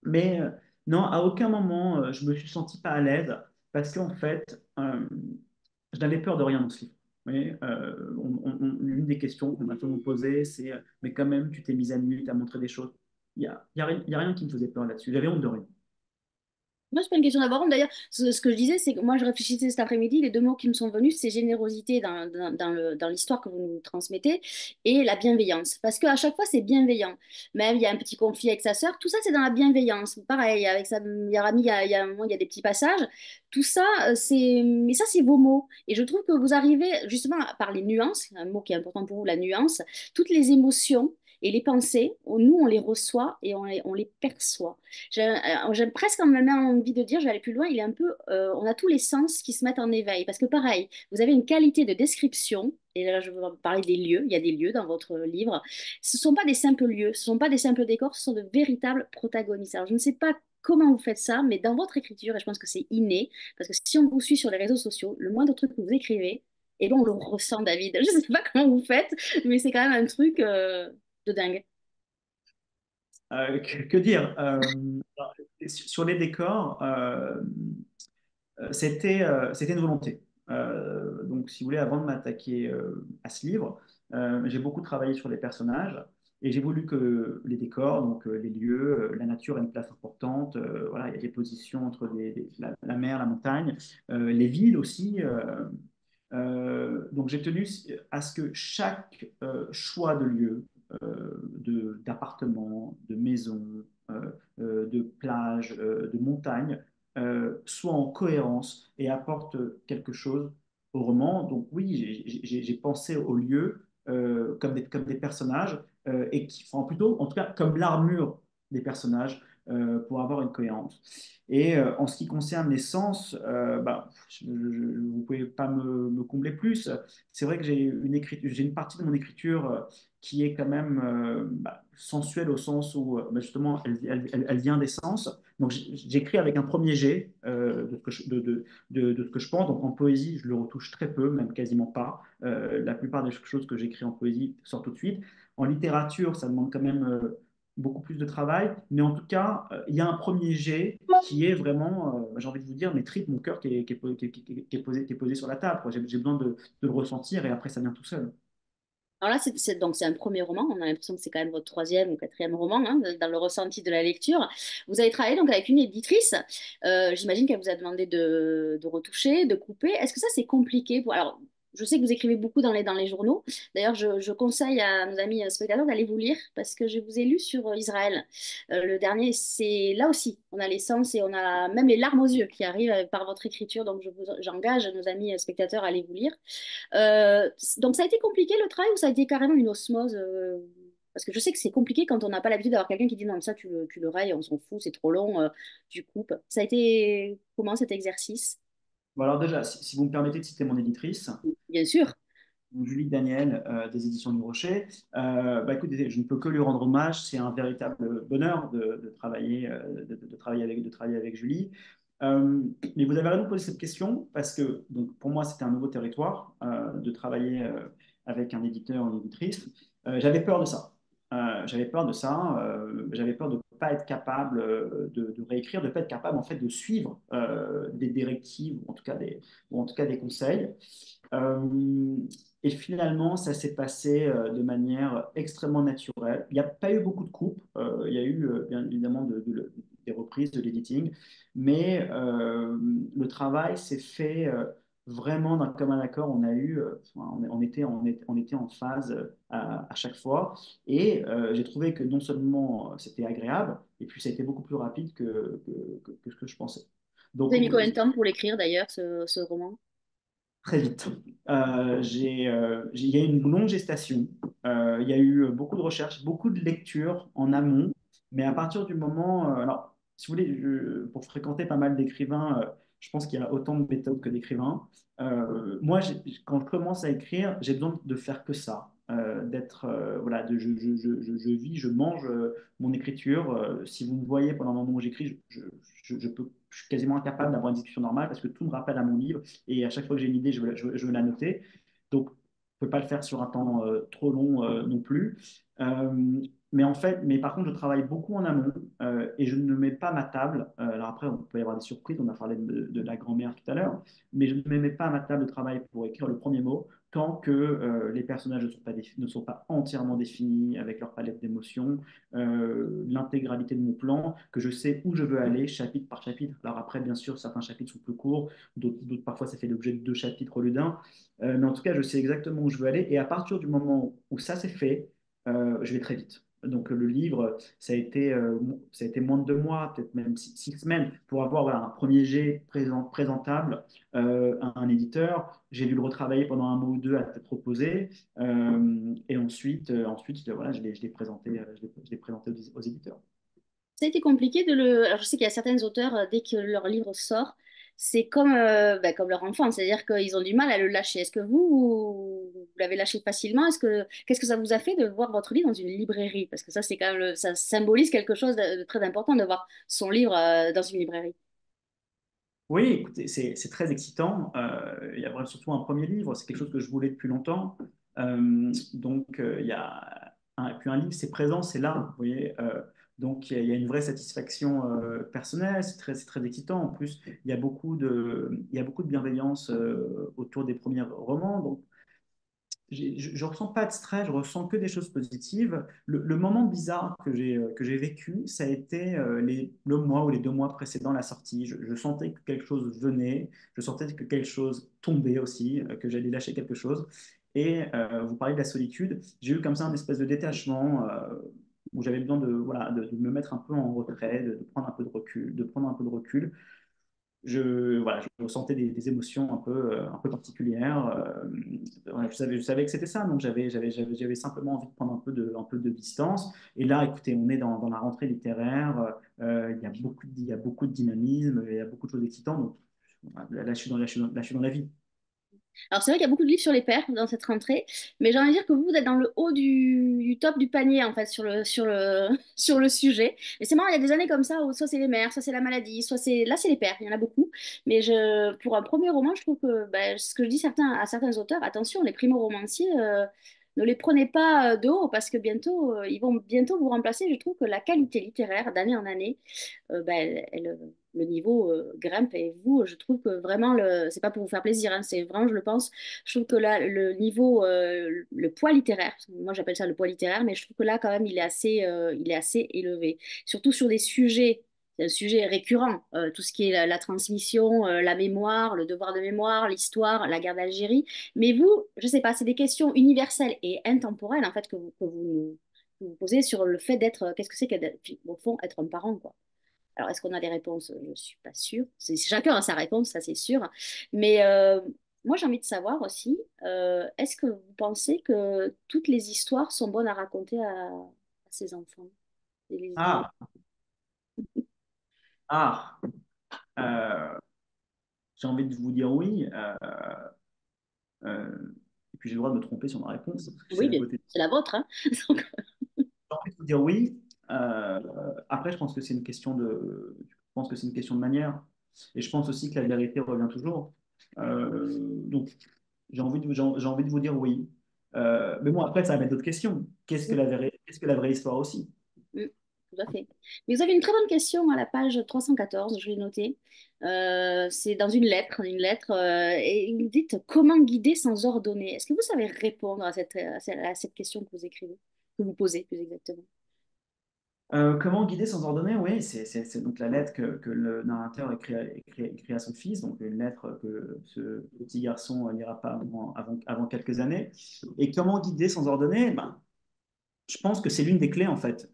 mais non, à aucun moment, je me suis senti pas à l'aise parce qu'en fait, je n'avais peur de rien dans ce livre. Oui, une des questions qu'on m'a toujours posées, c'est mais quand même, tu t'es mise à nu, tu as montré des choses. Il y a rien qui me faisait peur là-dessus. J'avais honte de rien. Moi, c'est pas une question d'avoir honte. D'ailleurs, ce que je disais, c'est que moi, je réfléchissais cet après-midi, les deux mots qui me sont venus, c'est générosité dans l'histoire que vous nous transmettez et la bienveillance. Parce qu'à chaque fois, c'est bienveillant. Même, il y a un petit conflit avec sa sœur, tout ça, c'est dans la bienveillance. Pareil, avec sa meilleure amie, il y a un moment, il y a des petits passages. Tout ça, mais ça, c'est vos mots. Et je trouve que vous arrivez, justement, par les nuances, un mot qui est important pour vous, la nuance, toutes les émotions et les pensées, nous, on les reçoit et on les perçoit. J'ai presque même envie de dire, je vais aller plus loin, il est un peu, on a tous les sens qui se mettent en éveil. Parce que pareil, vous avez une qualité de description, et là je veux parler des lieux, il y a des lieux dans votre livre. Ce ne sont pas des simples lieux, ce ne sont pas des simples décors, ce sont de véritables protagonistes. Alors je ne sais pas comment vous faites ça, mais dans votre écriture, et je pense que c'est inné, parce que si on vous suit sur les réseaux sociaux, le moindre truc que vous écrivez, et ben on le ressent, David. Je ne sais pas comment vous faites, mais c'est quand même un truc de dingue. Que dire sur les décors, c'était une volonté. Donc, si vous voulez, avant de m'attaquer à ce livre, j'ai beaucoup travaillé sur les personnages et j'ai voulu que les décors, donc les lieux, la nature ait une place importante. Voilà, il y a des positions entre la mer, la montagne, les villes aussi. Donc, j'ai tenu à ce que chaque choix de lieu, d'appartement, de maison, de plage, de montagne, soit en cohérence et apporte quelque chose au roman. Donc oui, j'ai pensé aux lieux comme des personnages et qui font plutôt, en tout cas, comme l'armure des personnages pour avoir une cohérence. Et en ce qui concerne les sens, bah, vous ne pouvez pas me combler plus. C'est vrai que j'ai une partie de mon écriture qui est quand même sensuelle au sens où bah, justement elle vient des sens. Donc j'écris avec un premier jet de ce que je pense. Donc en poésie, je le retouche très peu, même quasiment pas. La plupart des choses que j'écris en poésie sortent tout de suite. En littérature, ça demande quand même beaucoup plus de travail. Mais en tout cas, il y a un premier jet qui est vraiment, j'ai envie de vous dire, mes tripes, mon cœur qui est posé sur la table. J'ai besoin de le ressentir et après ça vient tout seul. Alors là, donc c'est un premier roman. On a l'impression que c'est quand même votre troisième ou quatrième roman, hein, dans le ressenti de la lecture. Vous avez travaillé donc avec une éditrice. J'imagine qu'elle vous a demandé de retoucher, de couper. Est-ce que ça c'est compliqué pour... Alors, je sais que vous écrivez beaucoup dans les journaux. D'ailleurs, je conseille à nos amis spectateurs d'aller vous lire parce que je vous ai lu sur Israël. Le dernier, c'est là aussi, on a l'essence et on a même les larmes aux yeux qui arrivent par votre écriture. Donc, j'engage nos amis spectateurs à aller vous lire. Donc, ça a été compliqué le travail ou ça a été carrément une osmose parce que je sais que c'est compliqué quand on n'a pas l'habitude d'avoir quelqu'un qui dit non, ça tu le rayes, on s'en fout, c'est trop long, tu coupes. Ça a été comment cet exercice? Bon, alors déjà, si vous me permettez de citer mon éditrice, Bien sûr. donc Julie Daniel des éditions du Rocher. Bah, écoutez, je ne peux que lui rendre hommage. C'est un véritable bonheur de travailler avec Julie. Mais vous avez raison de poser cette question parce que donc, pour moi, c'était un nouveau territoire de travailler avec un éditeur ou une éditrice. J'avais peur de ça. J'avais peur de ça. J'avais peur de ne pas être capable de réécrire, de ne pas être capable en fait de suivre des directives ou en tout cas des conseils. Euh, et finalement, ça s'est passé de manière extrêmement naturelle. Il n'y a pas eu beaucoup de coupes. Il y a eu bien évidemment des reprises, de l'editing. Mais le travail s'est fait vraiment d'un commun accord. On était en phase à chaque fois. Et j'ai trouvé que non seulement c'était agréable, et puis ça a été beaucoup plus rapide que ce que je pensais. Vous Donc, avez mis combien de temps pour l'écrire d'ailleurs, ce roman? très vite. Il y a eu une longue gestation. Il y a eu beaucoup de recherches, beaucoup de lectures en amont. Mais à partir du moment, alors, si vous voulez, pour fréquenter pas mal d'écrivains, je pense qu'il y a autant de méthodes que d'écrivains. Moi, quand je commence à écrire, j'ai besoin de faire que ça. D'être, voilà, je vis, je mange mon écriture. Si vous me voyez pendant le moment où j'écris, je suis quasiment incapable d'avoir une discussion normale parce que tout me rappelle à mon livre. Et à chaque fois que j'ai une idée, je veux la noter. Donc, je ne peux pas le faire sur un temps trop long non plus. Euh, mais en fait, mais par contre, je travaille beaucoup en amont et je ne mets pas ma table. Alors après, on peut y avoir des surprises. On a parlé de la grand-mère tout à l'heure, mais je ne me mets pas à ma table de travail pour écrire le premier mot tant que les personnages ne sont pas entièrement définis avec leur palette d'émotions, l'intégralité de mon plan, que je sais où je veux aller chapitre par chapitre. Alors après, bien sûr, certains chapitres sont plus courts, d'autres parfois ça fait l'objet de deux chapitres au lieu d'un. Mais en tout cas, je sais exactement où je veux aller. Et à partir du moment où ça s'est fait, je vais très vite. Donc le livre, ça a été moins de 2 mois, peut-être même 6 semaines, pour avoir voilà, un premier jet présentable à un éditeur. J'ai dû le retravailler pendant un mois ou deux à tête reposée. Et ensuite voilà, je l'ai présenté, je l'ai présenté aux éditeurs. Ça a été compliqué de le. Alors, je sais qu'il y a certains auteurs, dès que leur livre sort, c'est comme, comme leur enfant, c'est-à-dire qu'ils ont du mal à le lâcher. Est-ce que vous l'avez lâché facilement? Qu'est-ce que ça vous a fait de voir votre livre dans une librairie? Parce que ça, c'est quand même, ça symbolise quelque chose de très important de voir son livre, dans une librairie. Oui, écoutez, c'est très excitant. Il y a vraiment surtout un premier livre, c'est quelque chose que je voulais depuis longtemps. Il y a puis un livre, c'est présent, c'est là, vous voyez. Donc il y a une vraie satisfaction personnelle, c'est très excitant. En plus, il y a beaucoup de bienveillance autour des premiers romans. Donc je ressens pas de stress, je ressens que des choses positives. Le moment bizarre que j'ai vécu, ça a été le mois ou les 2 mois précédant la sortie. Je sentais que quelque chose venait, je sentais que quelque chose tombait aussi, que j'allais lâcher quelque chose. Et vous parlez de la solitude, j'ai eu comme ça un espèce de détachement où j'avais besoin voilà, de me mettre un peu en retrait, de prendre un peu de recul, de prendre un peu de recul. Voilà, je ressentais des émotions un peu particulières. Ouais, je savais que c'était ça, donc j'avais simplement envie de prendre un peu de distance. Et là, écoutez, on est dans la rentrée littéraire, il y a beaucoup de dynamisme, il y a beaucoup de choses excitantes. Donc, là, je suis dans la vie. Alors, c'est vrai qu'il y a beaucoup de livres sur les pères dans cette rentrée, mais j'ai envie de dire que vous êtes dans le haut du top du panier, en fait, sur le sujet. Et c'est marrant, il y a des années comme ça où soit c'est les mères, soit c'est la maladie, soit c'est. Là, c'est les pères, il y en a beaucoup. Mais pour un premier roman, je trouve que ce que je dis à certains auteurs, attention, les primo-romanciers, ne les prenez pas de haut parce que bientôt, ils vont bientôt vous remplacer. Je trouve que la qualité littéraire, d'année en année, le niveau grimpe et vous, je trouve que vraiment, c'est pas pour vous faire plaisir, hein, c'est vraiment, je le pense, je trouve que là, le niveau, le poids littéraire, moi j'appelle ça le poids littéraire, mais je trouve que là, quand même, il est assez élevé. Surtout sur des sujets. c'est un sujet récurrent, tout ce qui est la transmission, la mémoire, le devoir de mémoire, l'histoire, la guerre d'Algérie. Mais vous, je ne sais pas, c'est des questions universelles et intemporelles en fait que vous posez sur le fait d'être, qu'est-ce que c'est que au fond être un parent, quoi. Alors, est-ce qu'on a des réponses? Je ne suis pas sûre. Chacun a sa réponse, ça c'est sûr. Mais moi, j'ai envie de savoir aussi, est-ce que vous pensez que toutes les histoires sont bonnes à raconter à ses enfants? Ah, ah, euh, j'ai envie de vous dire oui. Et puis j'ai le droit de me tromper sur ma réponse, parce que c'est Oui, la beauté. c'est la vôtre, hein? Donc, J'ai envie de vous dire oui. Après, je pense que c'est une question je pense que c'est une question de manière. Et je pense aussi que la vérité revient toujours. Donc, j'ai envie de vous dire oui. Mais bon, après, ça va mettre d'autres questions. Qu'est-ce que la vraie histoire aussi? mm, tout à fait. Mais vous avez une très bonne question à la page 314, je l'ai notée. C'est dans une lettre, et vous dites comment guider sans ordonner. Est-ce que vous savez répondre à cette question que vous écrivez, que vous posez plus exactement? Comment guider sans ordonner? Oui, c'est donc la lettre que le narrateur écrit à son fils, donc une lettre que ce petit garçon n'ira pas avant quelques années. Et comment guider sans ordonner? Ben, je pense que c'est l'une des clés, en fait,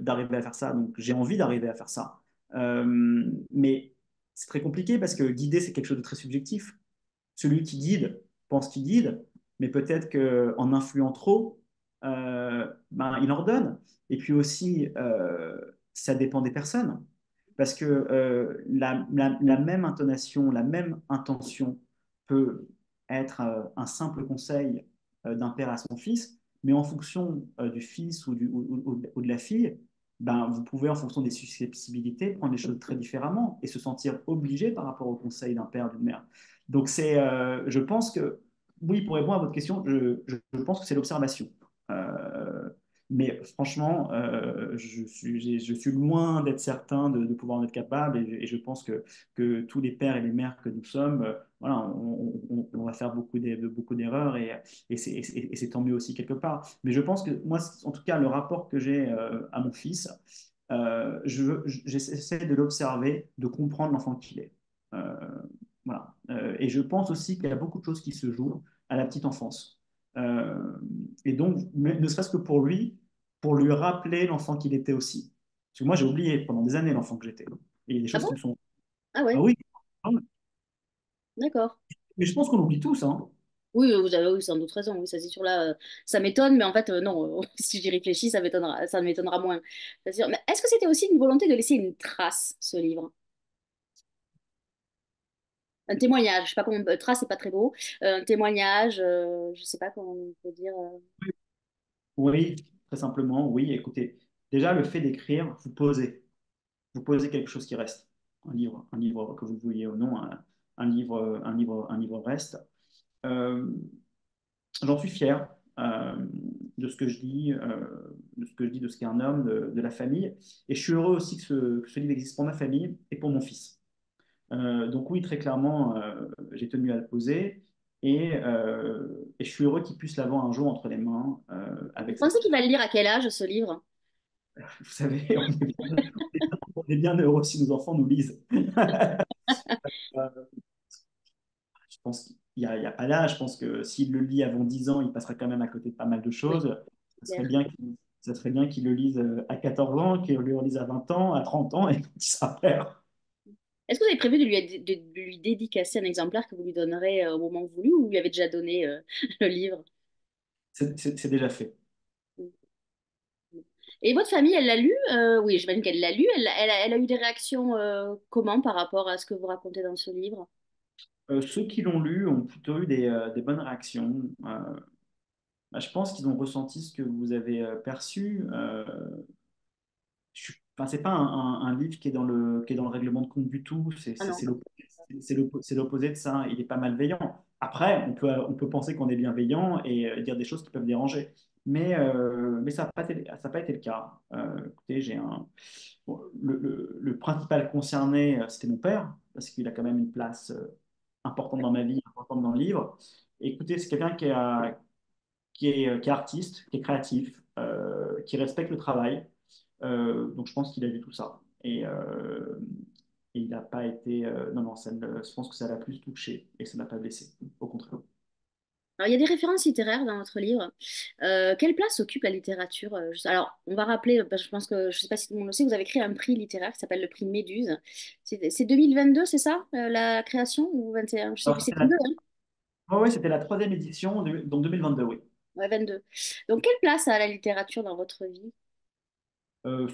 d'arriver à faire ça. Donc, j'ai envie d'arriver à faire ça. Mais c'est très compliqué parce que guider, c'est quelque chose de très subjectif. Celui qui guide pense qu'il guide, mais peut-être qu'en influant trop, ben, il ordonne. Et puis aussi, ça dépend des personnes. Parce que la même intonation, la même intention peut être un simple conseil d'un père à son fils, mais en fonction du fils ou de la fille, ben, vous pouvez, en fonction des susceptibilités, prendre les choses très différemment et se sentir obligé par rapport au conseil d'un père, d'une mère. Donc, je pense que, oui, pour répondre à votre question, je pense que c'est l'observation. Euh, mais franchement, je suis loin d'être certain de pouvoir en être capable et je pense que tous les pères et les mères que nous sommes, voilà, on va faire beaucoup d'erreurs et c'est tant mieux aussi quelque part. Mais je pense que moi, en tout cas, le rapport que j'ai à mon fils, j'essaie de l'observer, de comprendre l'enfant qu'il est. Euh, voilà. Et je pense aussi qu'il y a beaucoup de choses qui se jouent à la petite enfance. Euh, et donc, ne serait-ce que pour lui rappeler l'enfant qu'il était aussi. Parce que moi, j'ai oublié pendant des années l'enfant que j'étais. Et il y a des Ah choses bon? qui me sont... Ah Ah ouais, oui, ah oui. d'accord. Mais je pense qu'on oublie tous, hein. Oui, vous avez oui, sans doute raison. Oui, ça c'est sûr là, ça m'étonne, mais en fait non. Si j'y réfléchis, ça m'étonnera moins. C'est sûr. Mais est-ce que c'était aussi une volonté de laisser une trace, ce livre? Un témoignage, je sais pas comment, trace, c'est pas très beau. Un témoignage, je sais pas comment on peut dire. Oui, très simplement, oui. Écoutez, déjà, le fait d'écrire, vous posez quelque chose qui reste. Un livre que vous le vouliez ou non, un livre reste. Euh, J'en suis fier de ce que je dis, de ce qu'est un homme, de la famille. Et je suis heureux aussi que ce livre existe pour ma famille et pour mon fils. Donc oui, très clairement, j'ai tenu à le poser et je suis heureux qu'il puisse l'avoir un jour entre les mains Vous avec pensez cette... qu'il va le lire à quel âge, ce livre? Vous savez, on est bien heureux si nos enfants nous lisent. Je pense il y a pas là. Je pense que s'il le lit avant 10 ans, il passera quand même à côté de pas mal de Oui, choses. Ça serait clair. bien ça serait bien qu'il le lise à 14 ans, qu'il le relise à 20 ans, à 30 ans, et qu'il sera père. Est-ce que vous avez prévu de lui dédicacer un exemplaire que vous lui donnerez au moment voulu ou vous lui avez déjà donné le livre? C'est déjà fait. Et votre famille, elle l'a lu? Oui, j'imagine qu'elle l'a lu. Elle a eu des réactions comment par rapport à ce que vous racontez dans ce livre? Ceux qui l'ont lu ont plutôt eu des bonnes réactions. Bah, je pense qu'ils ont ressenti ce que vous avez perçu. Enfin, c'est pas un livre qui est dans le règlement de compte du tout. Ah non. C'est l'opposé de ça. Il est pas malveillant. Après, on peut penser qu'on est bienveillant et dire des choses qui peuvent déranger. Mais ça n'a pas été le cas. Écoutez, bon, le principal concerné, c'était mon père, parce qu'il a quand même une place importante dans ma vie, importante dans le livre. Et écoutez, c'est quelqu'un qui est artiste, qui est créatif, qui respecte le travail. Donc je pense qu'il a vu tout ça. Et, et il n'a pas été. Non, non, je pense que ça l'a plus touché et ça ne l'a pas blessé. Au contraire. Alors, il y a des références littéraires dans votre livre. Quelle place occupe la littérature? Alors, on va rappeler, parce que je pense que, je ne sais pas si tout le monde le sait, vous avez créé un prix littéraire qui s'appelle le prix Méduse. C'est 2022, c'est ça, la création? Ou 21? Je ne sais Alors, plus, c'est 22, hein? ouais, c'était la troisième édition, donc 2022, oui. Ouais, 22. Donc, quelle place a la littérature dans votre vie?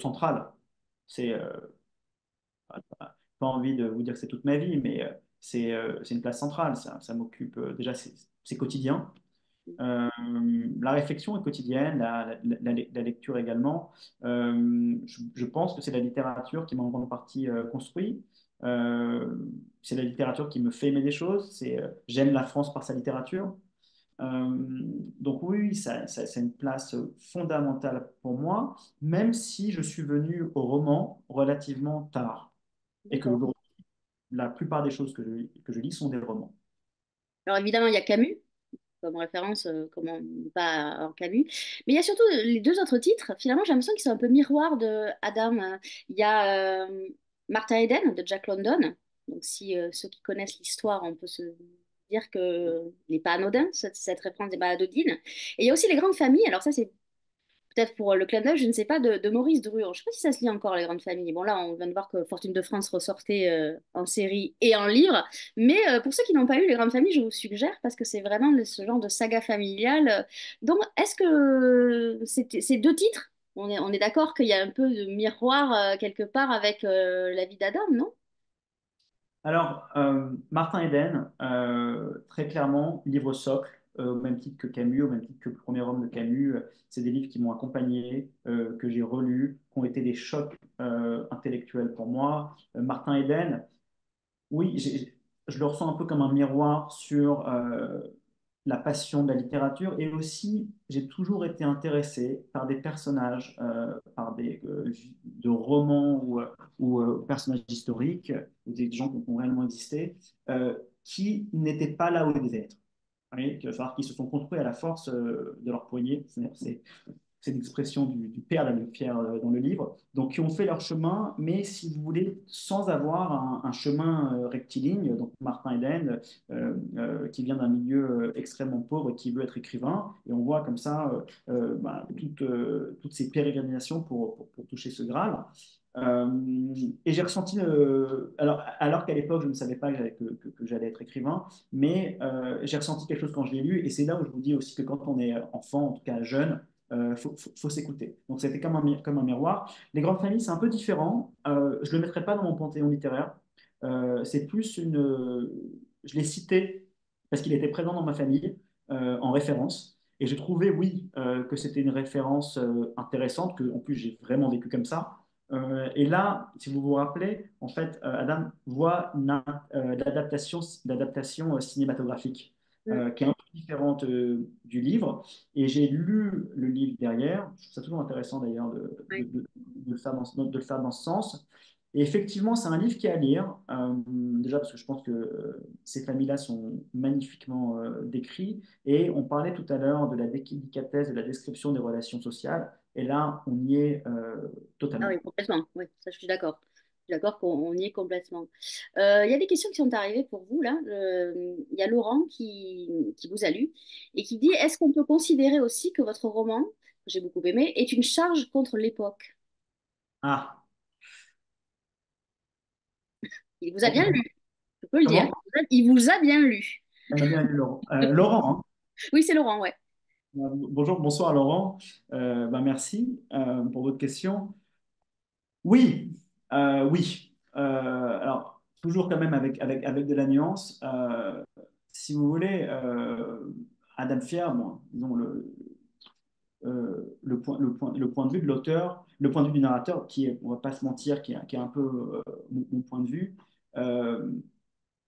Centrale. C'est pas envie de vous dire que c'est toute ma vie, mais c'est une place centrale. Ça m'occupe déjà, c'est quotidien. Euh, la réflexion est quotidienne, la lecture également. Je pense que c'est la littérature qui m'a en grande partie construit. Euh, c'est la littérature qui me fait aimer des choses. J'aime la France par sa littérature. Euh, donc oui, c'est une place fondamentale pour moi, même si je suis venu au roman relativement tard et que D'accord. la plupart des choses que je lis sont des romans. Alors, évidemment, il y a Camus comme référence, comment ne pas avoir Camus. Mais il y a surtout les deux autres titres, finalement, j'ai l'impression qu'ils sont un peu miroirs de Adam. Il y a Martin Eden de Jack London. Donc, si ceux qui connaissent l'histoire, on peut se dire que n'est pas anodin, cette référence des balades d'Odine. Et il y a aussi les grandes familles. Alors, ça, c'est peut-être pour le clin d'œil, je ne sais pas, de Maurice Druon. Je ne sais pas si ça se lit encore, les grandes familles. Bon, là, on vient de voir que Fortune de France ressortait en série et en livre. Mais pour ceux qui n'ont pas lu les grandes familles, je vous suggère parce que c'est vraiment ce genre de saga familiale. Donc, est-ce que ces deux titres, on est d'accord qu'il y a un peu de miroir quelque part avec la vie d'Adam, non? Alors, Martin Eden, très clairement, livre socle, au même titre que Camus, au même titre que le premier homme de Camus. C'est des livres qui m'ont accompagné, que j'ai relus, qui ont été des chocs intellectuels pour moi. Martin Eden, oui, je le ressens un peu comme un miroir sur la passion de la littérature et aussi j'ai toujours été intéressé par des personnages, par de romans ou personnages historiques, ou des gens qui ont réellement existé, qui n'étaient pas là où ils devaient être. Oui, qui se sont construits à la force de leur poignet. C'est l'expression du père d'Alain Pierre dans le livre, donc qui ont fait leur chemin, mais si vous voulez, sans avoir un chemin rectiligne. Donc Martin Eden, qui vient d'un milieu extrêmement pauvre et qui veut être écrivain, et on voit comme ça toutes ces pérégrinations pour toucher ce Graal. Et j'ai ressenti, alors qu'à l'époque je ne savais pas que j'allais être écrivain, mais j'ai ressenti quelque chose quand je l'ai lu, et c'est là où je vous dis aussi que quand on est enfant, en tout cas jeune, faut s'écouter. Donc c'était comme un miroir. Les grandes familles, c'est un peu différent. Je ne le mettrai pas dans mon panthéon littéraire. C'est plus une. Je l'ai cité parce qu'il était présent dans ma famille en référence. Et j'ai trouvé, oui, que c'était une référence intéressante, que en plus j'ai vraiment vécu comme ça. Et là, si vous vous rappelez, en fait, Adam voit l'adaptation cinématographique qui est un peu différente du livre. Et j'ai lu le livre derrière. Je trouve ça toujours intéressant d'ailleurs Oui. de le faire de le faire dans ce sens. Et effectivement, c'est un livre qui est à lire. Déjà parce que je pense que ces familles-là sont magnifiquement décrites. Et on parlait tout à l'heure de la délicatesse, de la description des relations sociales. Et là, on y est Ah totalement. oui, complètement. Oui, ça, je suis d'accord. Je suis d'accord qu'on y est complètement. Il y a des questions qui sont arrivées pour vous, là. Il y a Laurent qui vous a lu et qui dit, est-ce qu'on peut considérer aussi que votre roman, que j'ai beaucoup aimé, est une charge contre l'époque? Ah, Il vous a bien bon, lu, je peux le dire. comment? Il vous a bien lu. Elle m'a bien lu, Laurent. Laurent, Oui, c'est Laurent, ouais. bonjour, bonsoir Laurent. Merci pour votre question. Oui, oui. Alors, toujours quand même avec de la nuance. Si vous voulez, Adam Fier, bon, disons le point de vue de l'auteur, le point de vue du narrateur, qui est, on va pas se mentir, qui est un peu mon point de vue, euh,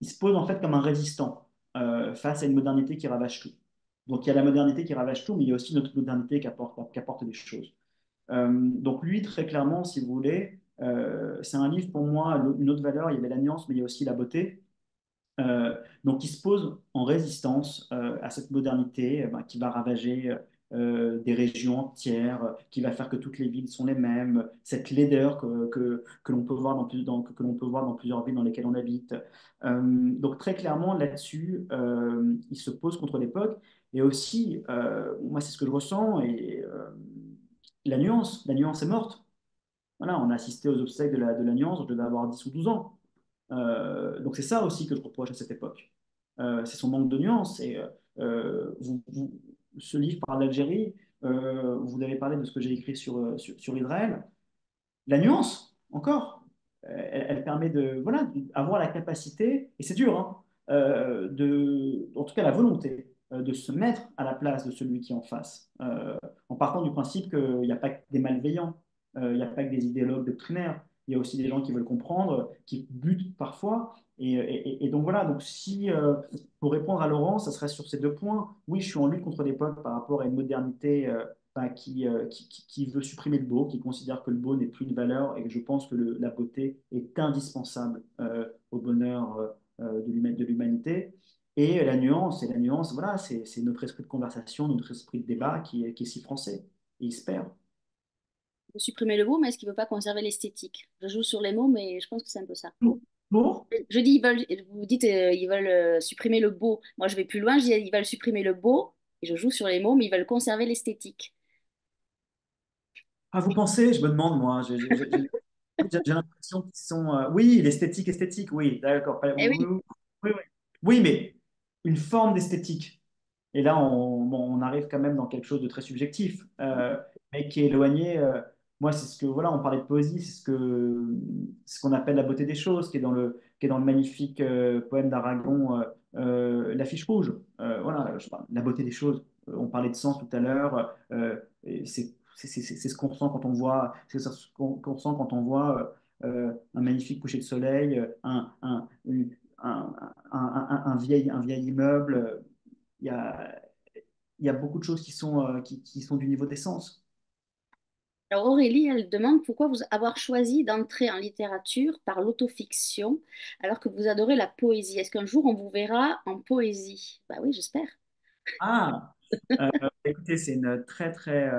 il se pose en fait comme un résistant face à une modernité qui ravage tout. Donc il y a la modernité qui ravage tout, mais il y a aussi notre modernité qui apporte des choses. Donc lui, très clairement, si vous voulez, c'est un livre pour moi, une autre valeur, il y avait la nuance, mais il y a aussi la beauté. Donc il se pose en résistance à cette modernité qui va ravager des régions entières, qui va faire que toutes les villes sont les mêmes, cette laideur que l'on peut voir que l'on peut voir dans plusieurs villes dans lesquelles on habite. Donc très clairement là-dessus, il se pose contre l'époque. Et aussi, moi c'est ce que je ressens, et la nuance est morte. Voilà, on a assisté aux obsèques de la nuance, je devais avoir 10 ou 12 ans. Donc c'est ça aussi que je reproche à cette époque. C'est son manque de nuance. Et ce livre parle d'Algérie, vous avez parlé de ce que j'ai écrit sur Israël. La nuance, encore, elle permet de, voilà, avoir la capacité, et c'est dur, hein, en tout cas la volonté, de se mettre à la place de celui qui est en face, en partant du principe qu'il n'y a pas que des malveillants, il n'y a pas que des idéologues doctrinaires, il y a aussi des gens qui veulent comprendre, qui butent parfois. Et donc voilà, donc si, pour répondre à Laurent, ça serait sur ces deux points. Oui, je suis en lutte contre l'époque par rapport à une modernité enfin, qui veut supprimer le beau, qui considère que le beau n'est plus une valeur et que je pense que la beauté est indispensable au bonheur de l'humanité. Et la nuance, voilà, c'est notre esprit de conversation, notre esprit de débat qui est si français. Et il se perd. Vous supprimez le beau, mais est-ce qu'il ne veut pas conserver l'esthétique? Je joue sur les mots, mais je pense que c'est un peu ça. Pour? Je dis, vous dites, ils veulent supprimer le beau. Moi, je vais plus loin, je dis, ils veulent supprimer le beau, et je joue sur les mots, mais ils veulent conserver l'esthétique. Ah, vous pensez, je me demande, moi, j'ai l'impression qu'ils sont. Oui, l'esthétique, esthétique, oui, d'accord. Eh Oui, oui, oui, oui, oui. Oui, mais une forme d'esthétique. Et là, bon, on arrive quand même dans quelque chose de très subjectif, mais qui est éloigné. Moi, c'est ce que, voilà, on parlait de poésie, ce qu'on appelle la beauté des choses, qui est dans le magnifique poème d'Aragon, La Fiche rouge. Voilà, je parle, la beauté des choses. On parlait de sens tout à l'heure. Et c'est ce qu'on ressent quand on voit, c'est ce qu'on ressent quand on voit un magnifique coucher de soleil, un vieil immeuble. Il y a, il y a beaucoup de choses qui sont du niveau d'essence. alors Aurélie, elle demande pourquoi vous avoir choisi d'entrer en littérature par l'autofiction alors que vous adorez la poésie. Est-ce qu'un jour on vous verra en poésie? Bah oui, j'espère. Ah, euh, écoutez, c'est une très très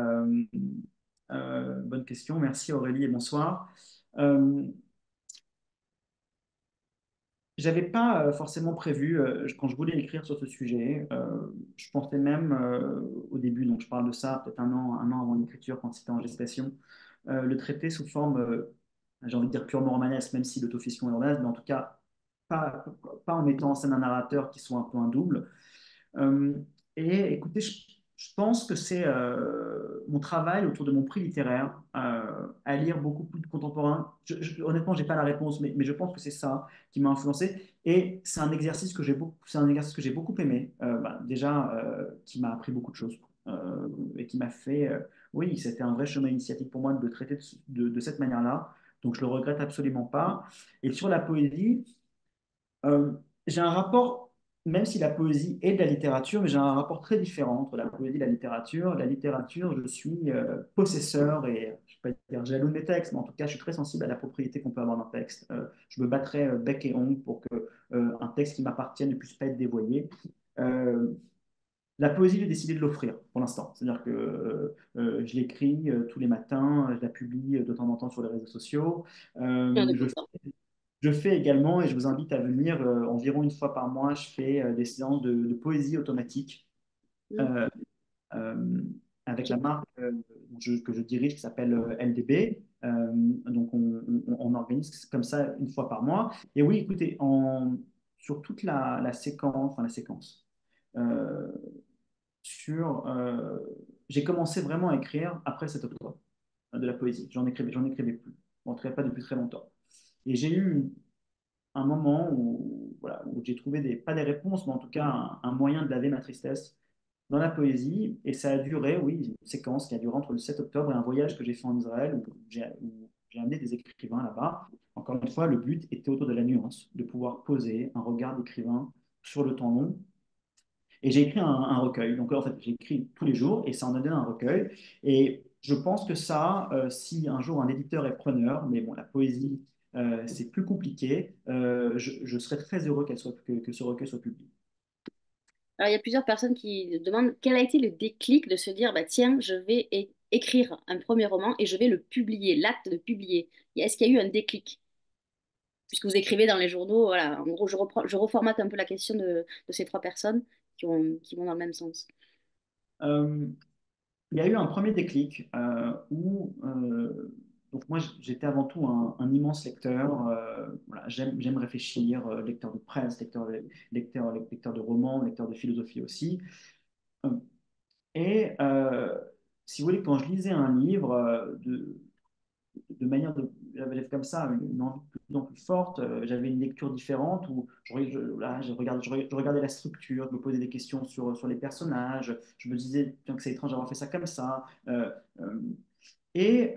bonne question. Merci Aurélie et bonsoir. Euh, J'avais pas forcément prévu, quand je voulais écrire sur ce sujet, je pensais même au début, donc je parle de ça peut-être un an avant l'écriture, quand c'était en gestation, le traiter sous forme, j'ai envie de dire purement romanesque, même si l'autofiction est romanesque, mais en tout cas pas, pas en mettant en scène un narrateur qui soit un peu un double. Euh, et écoutez, je pense que c'est mon travail autour de mon prix littéraire, à lire beaucoup plus de contemporains. Honnêtement, je n'ai pas la réponse, mais je pense que c'est ça qui m'a influencé. Et c'est un exercice que j'ai beaucoup aimé, déjà, qui m'a appris beaucoup de choses et qui m'a fait, oui, c'était un vrai chemin initiatique pour moi de le traiter de cette manière-là. Donc, je le regrette absolument pas. Et sur la poésie, euh, j'ai un rapport, même si la poésie est de la littérature, mais j'ai un rapport très différent entre la poésie et la littérature. La littérature, je suis possesseur et, je ne vais pas dire jaloux de mes textes, mais en tout cas, je suis très sensible à la propriété qu'on peut avoir d'un texte. Je me battrai bec et ongle pour que un texte qui m'appartient ne puisse pas être dévoyé. Euh, la poésie, j'ai décidé de l'offrir pour l'instant. C'est-à-dire que je l'écris tous les matins, je la publie de temps en temps sur les réseaux sociaux. On est Je content. je fais également, et je vous invite à venir, environ une fois par mois, je fais des séances de poésie automatique Mm. euh, euh, avec la J'ai- marque que je dirige qui s'appelle LDB. Donc on organise comme ça une fois par mois. Et oui, écoutez, sur toute la séquence, enfin la séquence, euh, sur, j'ai commencé vraiment à écrire après cet octobre de la poésie. J'en écrivais plus. En tout cas, pas depuis très longtemps. Et j'ai eu un moment où, voilà, où j'ai trouvé pas des réponses, mais en tout cas un moyen de laver ma tristesse dans la poésie. Et ça a duré, oui, une séquence qui a duré entre le 7 octobre et un voyage que j'ai fait en Israël où j'ai amené des écrivains là-bas. Encore une fois, le but était autour de la nuance, de pouvoir poser un regard d'écrivain sur le temps long. Et j'ai écrit un recueil. Donc en fait, j'ai écrit tous les jours et ça en a donné un recueil. Et je pense que ça, si un jour un éditeur est preneur, mais bon, la poésie, c'est plus compliqué, je serais très heureux que ce recueil soit publié. Alors, il y a plusieurs personnes qui demandent quel a été le déclic de se dire, bah, tiens, je vais écrire un premier roman et je vais le publier, l'acte de publier. Est-ce qu'il y a eu un déclic? Puisque vous écrivez dans les journaux, voilà. En gros, je reformate un peu la question de ces trois personnes qui vont dans le même sens. Euh, il y a eu un premier déclic où donc moi j'étais avant tout un immense lecteur. Voilà, j'aime réfléchir, lecteur de presse, lecteur de romans, lecteur de philosophie aussi. Euh, Et si vous voulez, quand je lisais un livre de manière j'avais comme ça une envie de plus en plus forte, j'avais une lecture différente où là, je regardais la structure, je me posais des questions sur les personnages, je me disais tiens, que c'est étrange d'avoir fait ça comme ça. Euh, et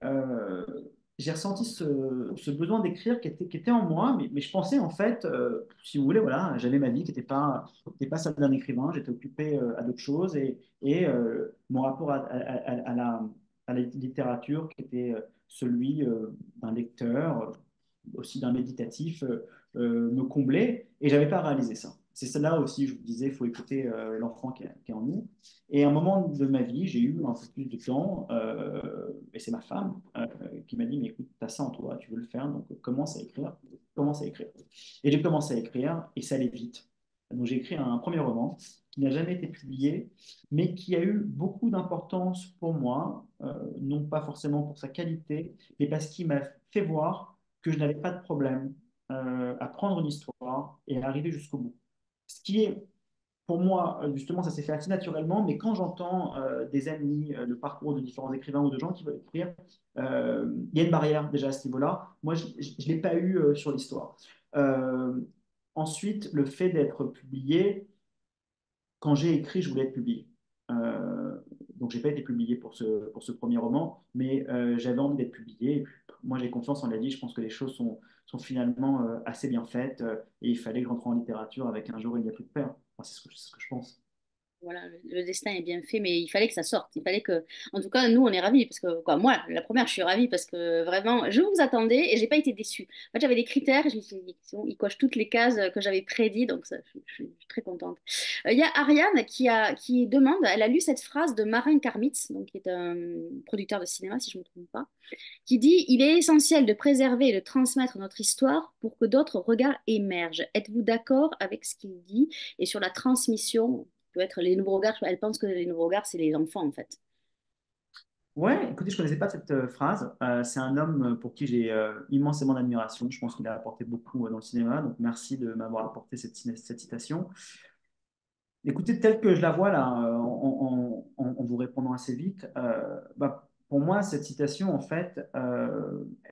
j'ai ressenti ce besoin d'écrire qui était en moi, mais je pensais en fait, si vous voulez, voilà, j'avais ma vie qui était pas celle d'un écrivain, j'étais occupé à d'autres choses et mon rapport à la littérature qui était celui d'un lecteur, aussi d'un méditatif, me comblait et j'avais pas réalisé ça. C'est cela aussi, je vous disais, il faut écouter l'enfant qui est en nous. Et à un moment de ma vie, j'ai eu un peu plus de temps, et c'est ma femme qui m'a dit, mais écoute, tu as ça en toi, tu veux le faire, donc commence à écrire, commence à écrire. Et j'ai commencé à écrire, et ça allait vite. Donc j'ai écrit un premier roman qui n'a jamais été publié, mais qui a eu beaucoup d'importance pour moi, non pas forcément pour sa qualité, mais parce qu'il m'a fait voir que je n'avais pas de problème à prendre une histoire et à arriver jusqu'au bout. Ce qui est pour moi, justement, ça s'est fait assez naturellement, mais quand j'entends des amis, le parcours de différents écrivains ou de gens qui veulent écrire, il y a une barrière déjà à ce niveau-là. Moi, je ne l'ai pas eu sur l'histoire. Euh, Ensuite, le fait d'être publié, quand j'ai écrit, je voulais être publié. Euh, donc, j'ai pas été publié pour ce premier roman, mais j'avais envie d'être publié. Et puis, moi, j'ai confiance en la vie. Je pense que les choses sont finalement assez bien faites. Et il fallait que je rentre en littérature avec un jour il n'y a plus de père. Enfin, c'est ce que je pense. Voilà, le destin est bien fait, mais il fallait que ça sorte. Il fallait que, en tout cas, nous, on est ravis parce que, quoi, moi, la première, je suis ravie parce que vraiment, je vous attendais et j'ai pas été déçue. En fait, j'avais des critères, et je me suis dit, c'est bon, ils cochent toutes les cases que j'avais prédit, donc ça, je suis très contente. Il y a Ariane qui demande, elle a lu cette phrase de Marin Karmitz, donc qui est un producteur de cinéma, si je ne me trompe pas, qui dit, il est essentiel de préserver et de transmettre notre histoire pour que d'autres regards émergent. Êtes-vous d'accord avec ce qu'il dit et sur la transmission? Peut être les nouveaux regards, elle pense que les nouveaux regards, c'est les enfants en fait. Ouais, écoutez, je ne connaissais pas cette phrase. C'est un homme pour qui j'ai immensément d'admiration. Je pense qu'il a apporté beaucoup dans le cinéma. Donc, merci de m'avoir apporté cette citation. Écoutez, telle que je la vois là, en vous répondant assez vite, bah, pour moi, cette citation, en fait,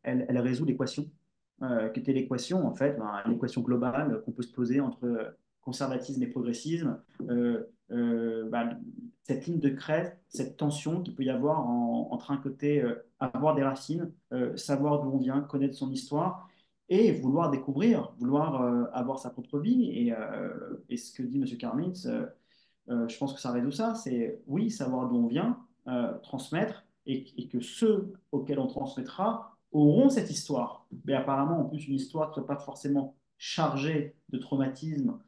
elle résout l'équation, qui était l'équation, en fait, ben, l'équation globale qu'on peut se poser entre conservatisme et progressisme, bah, cette ligne de crête, cette tension qu'il peut y avoir entre un côté avoir des racines, savoir d'où on vient, connaître son histoire, et vouloir découvrir, vouloir avoir sa propre vie. Et ce que dit M. Karmitz, je pense que ça résout ça. C'est oui, savoir d'où on vient, transmettre, et que ceux auxquels on transmettra auront cette histoire. Mais apparemment, en plus, une histoire qui ne soit pas forcément chargée de traumatismes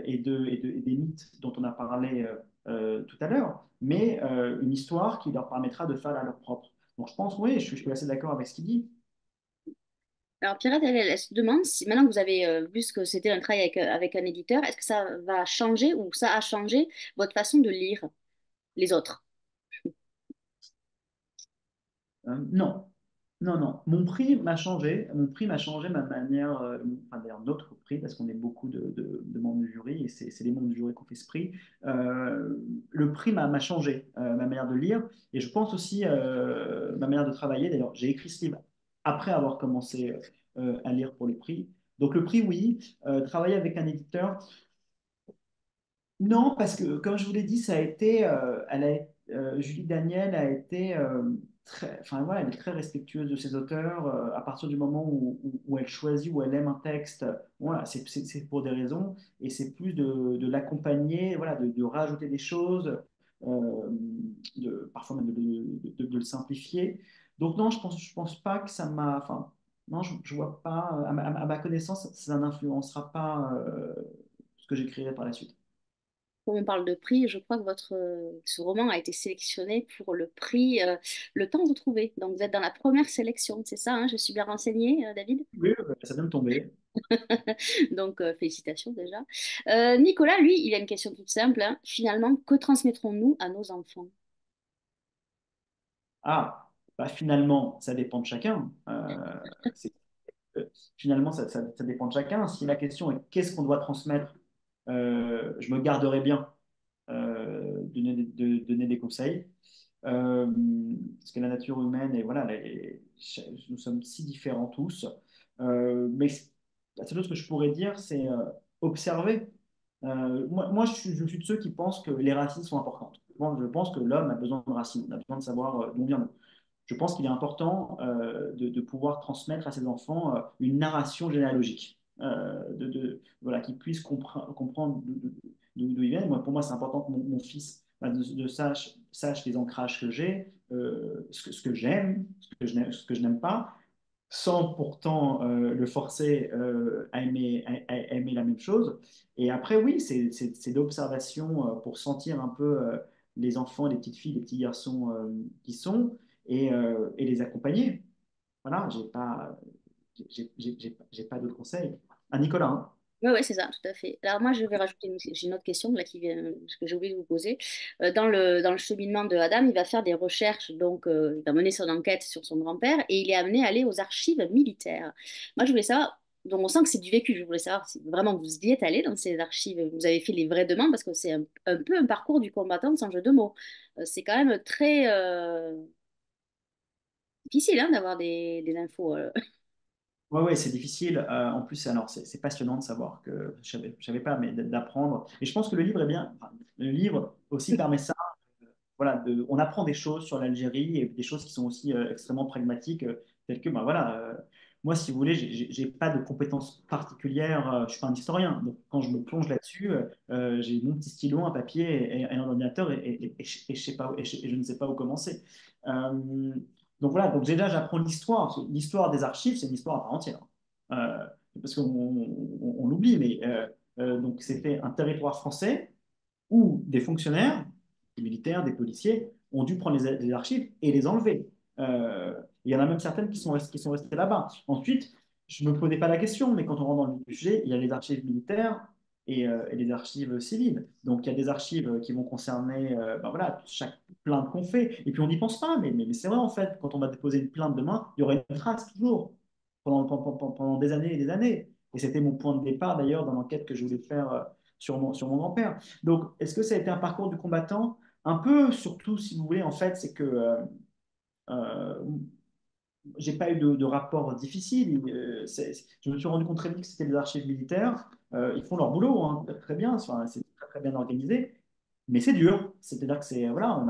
et des mythes dont on a parlé tout à l'heure, mais une histoire qui leur permettra de faire à leur propre. Donc je pense, oui, je suis assez d'accord avec ce qu'il dit. Alors Pierrette, elle se demande si maintenant que vous avez vu ce que c'était un travail avec un éditeur, est-ce que ça va changer ou ça a changé votre façon de lire les autres? Non, non, non. Mon prix m'a changé. Mon prix m'a changé ma manière, enfin d'ailleurs notre prix, parce qu'on est beaucoup de membres du jury et c'est les membres du jury qui ont fait ce prix. Le prix m'a changé ma manière de lire et je pense aussi ma manière de travailler. D'ailleurs, j'ai écrit ce livre après avoir commencé à lire pour le prix. Donc le prix, oui. Travailler avec un éditeur, non, parce que comme je vous l'ai dit, ça a été, Julie Daniel a été très, enfin voilà, elle est très respectueuse de ses auteurs. À partir du moment où elle choisit, où elle aime un texte, voilà, c'est pour des raisons, et c'est plus de l'accompagner, voilà, de rajouter des choses, parfois même de le simplifier. Donc non, je pense pas que ça m'a, enfin non, je vois pas, à ma connaissance, ça n'influencera pas ce que j'écrirai par la suite. comme on parle de prix, je crois que ce roman a été sélectionné pour le prix Le Temps de trouver. Donc vous êtes dans la première sélection, c'est ça, hein, je suis bien renseignée, David? Oui, ça vient de tomber. Donc félicitations déjà. Nicolas, lui, il a une question toute simple, hein. Finalement, que transmettrons-nous à nos enfants? Ah, bah finalement, ça dépend de chacun. Euh, Finalement, ça dépend de chacun. Si la question est qu'est-ce qu'on doit transmettre, je me garderai bien de donner des conseils. Parce que la nature humaine, et voilà, nous sommes si différents tous. Mais la seule chose que je pourrais dire, c'est observer. Moi je suis de ceux qui pensent que les racines sont importantes. Moi, je pense que l'homme a besoin de racines, on a besoin de savoir d'où vient. Je pense qu'il est important de pouvoir transmettre à ses enfants une narration généalogique, voilà, qu'ils puissent comprendre d'où ils viennent. Moi, pour moi, c'est important que mon fils sache les ancrages que j'ai, ce que j'aime, ce que je n'aime pas, sans pourtant le forcer à aimer la même chose. Et après, oui, c'est d'observation pour sentir un peu les enfants, les petites filles, les petits garçons qui sont et les accompagner. Voilà, j'ai pas d'autres conseils. À Nicolas, hein. Oui, ouais, c'est ça, tout à fait. Alors moi, je vais rajouter j'ai une autre question là qui vient, que j'ai oublié de vous poser. Dans le cheminement de Adam, il va faire des recherches, donc il va mener son enquête sur son grand-père et il est amené à aller aux archives militaires. Moi, je voulais savoir, donc on sent que c'est du vécu, je voulais savoir si vraiment vous y êtes allé dans ces archives, vous avez fait les vraies demandes parce que c'est un peu un parcours du combattant sans jeu de mots. C'est quand même très difficile hein, d'avoir des infos. Ouais, ouais, c'est difficile. En plus, alors, c'est passionnant de savoir que je savais pas, mais d'apprendre. Et je pense que le livre est bien. Enfin, le livre aussi permet ça. Voilà, on apprend des choses sur l'Algérie et des choses qui sont aussi extrêmement pragmatiques, telles que, bah, voilà, moi, si vous voulez, j'ai pas de compétences particulières. Je suis pas un historien. Donc, quand je me plonge là-dessus, j'ai mon petit stylo, un papier et un ordinateur et je sais pas, et je ne sais pas où commencer. Euh, donc voilà, donc déjà j'apprends l'histoire. Parce que l'histoire des archives, c'est une histoire à part entière. Euh, Parce qu'on on l'oublie, mais donc c'était un territoire français où des fonctionnaires, des militaires, des policiers, ont dû prendre les archives et les enlever. Il y en a même certaines qui sont restées là-bas. Ensuite, je ne me posais pas la question, mais quand on rentre dans le sujet, il y a les archives militaires et les archives civiles. Donc, il y a des archives qui vont concerner ben voilà, chaque plainte qu'on fait. Et puis, on n'y pense pas, mais c'est vrai, en fait, quand on va déposer une plainte demain, il y aura une trace toujours pendant des années et des années. Et c'était mon point de départ, d'ailleurs, dans l'enquête que je voulais faire sur mon grand-père. Donc, est-ce que ça a été un parcours du combattant? Un peu, surtout, si vous voulez, en fait, c'est que euh, j'ai pas eu de rapport difficile. Je me suis rendu compte très vite que c'était les archives militaires. Ils font leur boulot hein, très bien, enfin, c'est très, très bien organisé, mais c'est dur. C'est-à-dire que c'est voilà, on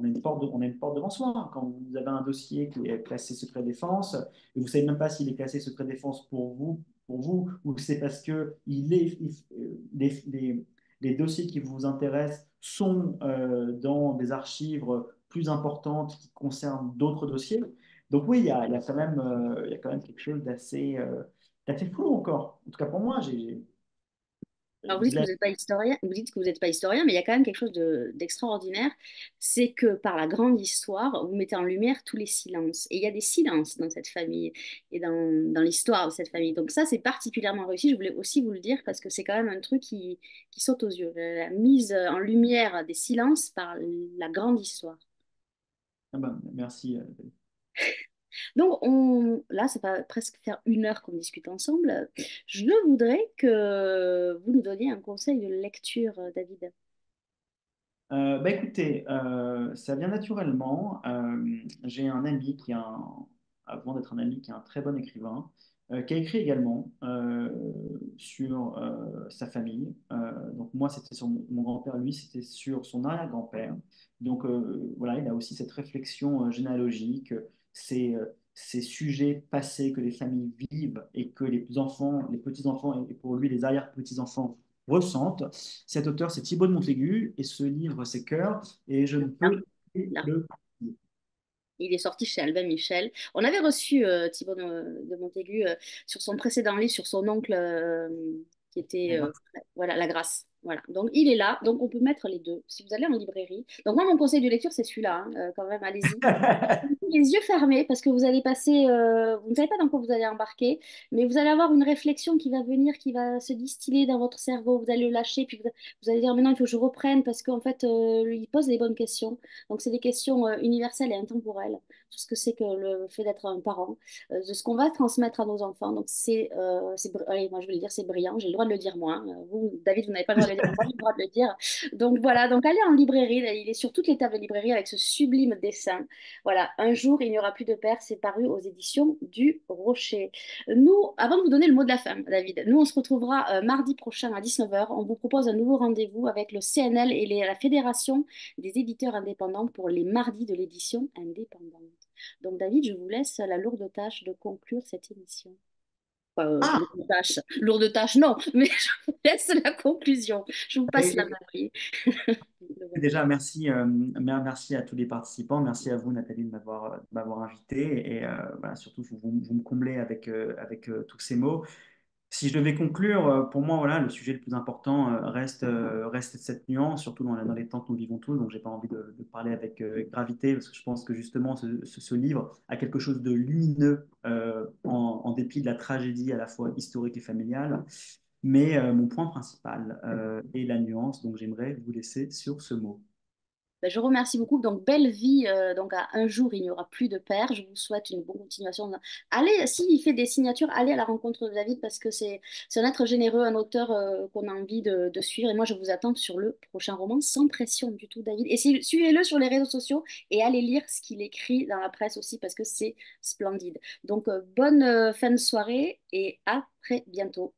a une porte devant soi. Hein. Quand vous avez un dossier qui est classé secret défense, et vous savez même pas s'il est classé secret défense pour vous, ou c'est parce que les dossiers qui vous intéressent sont dans des archives plus importantes qui concernent d'autres dossiers. Donc oui, il y a quand même quelque chose d'assez flou encore. En tout cas pour moi, Alors, vous dites je que l'ai- vous n'êtes pas historien, vous dites que vous n'êtes pas historien, mais il y a quand même quelque chose d'extraordinaire, c'est que par la grande histoire, vous mettez en lumière tous les silences. Et il y a des silences dans cette famille et dans l'histoire de cette famille. Donc ça, c'est particulièrement réussi. Je voulais aussi vous le dire parce que c'est quand même un truc qui saute aux yeux. La mise en lumière des silences par la grande histoire. Ah ben, merci. Donc, là, ça va presque faire 1 heure qu'on discute ensemble. Je voudrais que vous nous donniez un conseil de lecture, David. Bah écoutez, ça vient naturellement. J'ai un ami avant d'être un ami, qui est un très bon écrivain, qui a écrit également sur sa famille. Donc moi, c'était sur mon grand-père, lui, c'était sur son arrière-grand-père. Donc voilà, il a aussi cette réflexion généalogique, ces sujets passés que les familles vivent et que les enfants, les petits-enfants et pour lui les arrière-petits-enfants ressentent. Cet auteur, c'est Thibaut de Montaigu, et ce livre, c'est Cœur, et je ne Ah, peux que là. le... Il est sorti chez Albin Michel. On avait reçu Thibaut de Montaigu sur son précédent livre, sur son oncle qui était, voilà, La Grâce. Voilà, donc il est là, donc on peut mettre les deux. Si vous allez en librairie. Donc moi, mon conseil de lecture, c'est celui-là, hein, quand même, allez-y. Les yeux fermés parce que vous allez passer, vous ne savez pas dans quoi vous allez embarquer, mais vous allez avoir une réflexion qui va venir, qui va se distiller dans votre cerveau. Vous allez le lâcher, puis vous allez dire maintenant il faut que je reprenne parce qu'en fait il pose les bonnes questions. Donc c'est des questions universelles et intemporelles. Tout ce que c'est que le fait d'être un parent, de ce qu'on va transmettre à nos enfants. Donc allez, moi je vais le dire, c'est brillant. J'ai le droit de le dire moi, hein. Vous, David, vous n'avez pas le droit de le dire, mais moi j'ai le droit de le dire. Donc voilà, donc allez en librairie. Il est sur toutes les tables de librairie avec ce sublime dessin. Voilà, un jour, il n'y aura plus de père, c'est paru aux éditions du Rocher. Nous, avant de vous donner le mot de la fin, David, nous, on se retrouvera mardi prochain à 19 heures. On vous propose un nouveau rendez-vous avec le CNL et la Fédération des éditeurs indépendants pour les mardis de l'édition indépendante. Donc, David, je vous laisse la lourde tâche de conclure cette émission. Enfin, Ah, lourde tâche, non, mais je vous laisse la conclusion. Je vous passe la et main. Oui. déjà, merci, merci à tous les participants. Merci à vous, Nathalie, de m'avoir invité. Et voilà, surtout, vous me comblez avec tous ces mots. Si je devais conclure, pour moi, voilà, le sujet le plus important reste cette nuance, surtout dans les temps que nous vivons tous. Donc, j'ai pas envie de parler avec gravité, parce que je pense que justement, ce livre a quelque chose de lumineux en dépit de la tragédie à la fois historique et familiale. Mais mon point principal est la nuance, donc j'aimerais vous laisser sur ce mot. Ben, je vous remercie beaucoup. Donc, belle vie. Donc, à un jour, il n'y aura plus de père. Je vous souhaite une bonne continuation. Allez, s'il fait des signatures, allez à la rencontre de David parce que c'est un être généreux, un auteur qu'on a envie de suivre. Et moi, je vous attends sur le prochain roman, sans pression du tout, David. Et suivez-le sur les réseaux sociaux et allez lire ce qu'il écrit dans la presse aussi parce que c'est splendide. Donc, bonne fin de soirée et à très bientôt.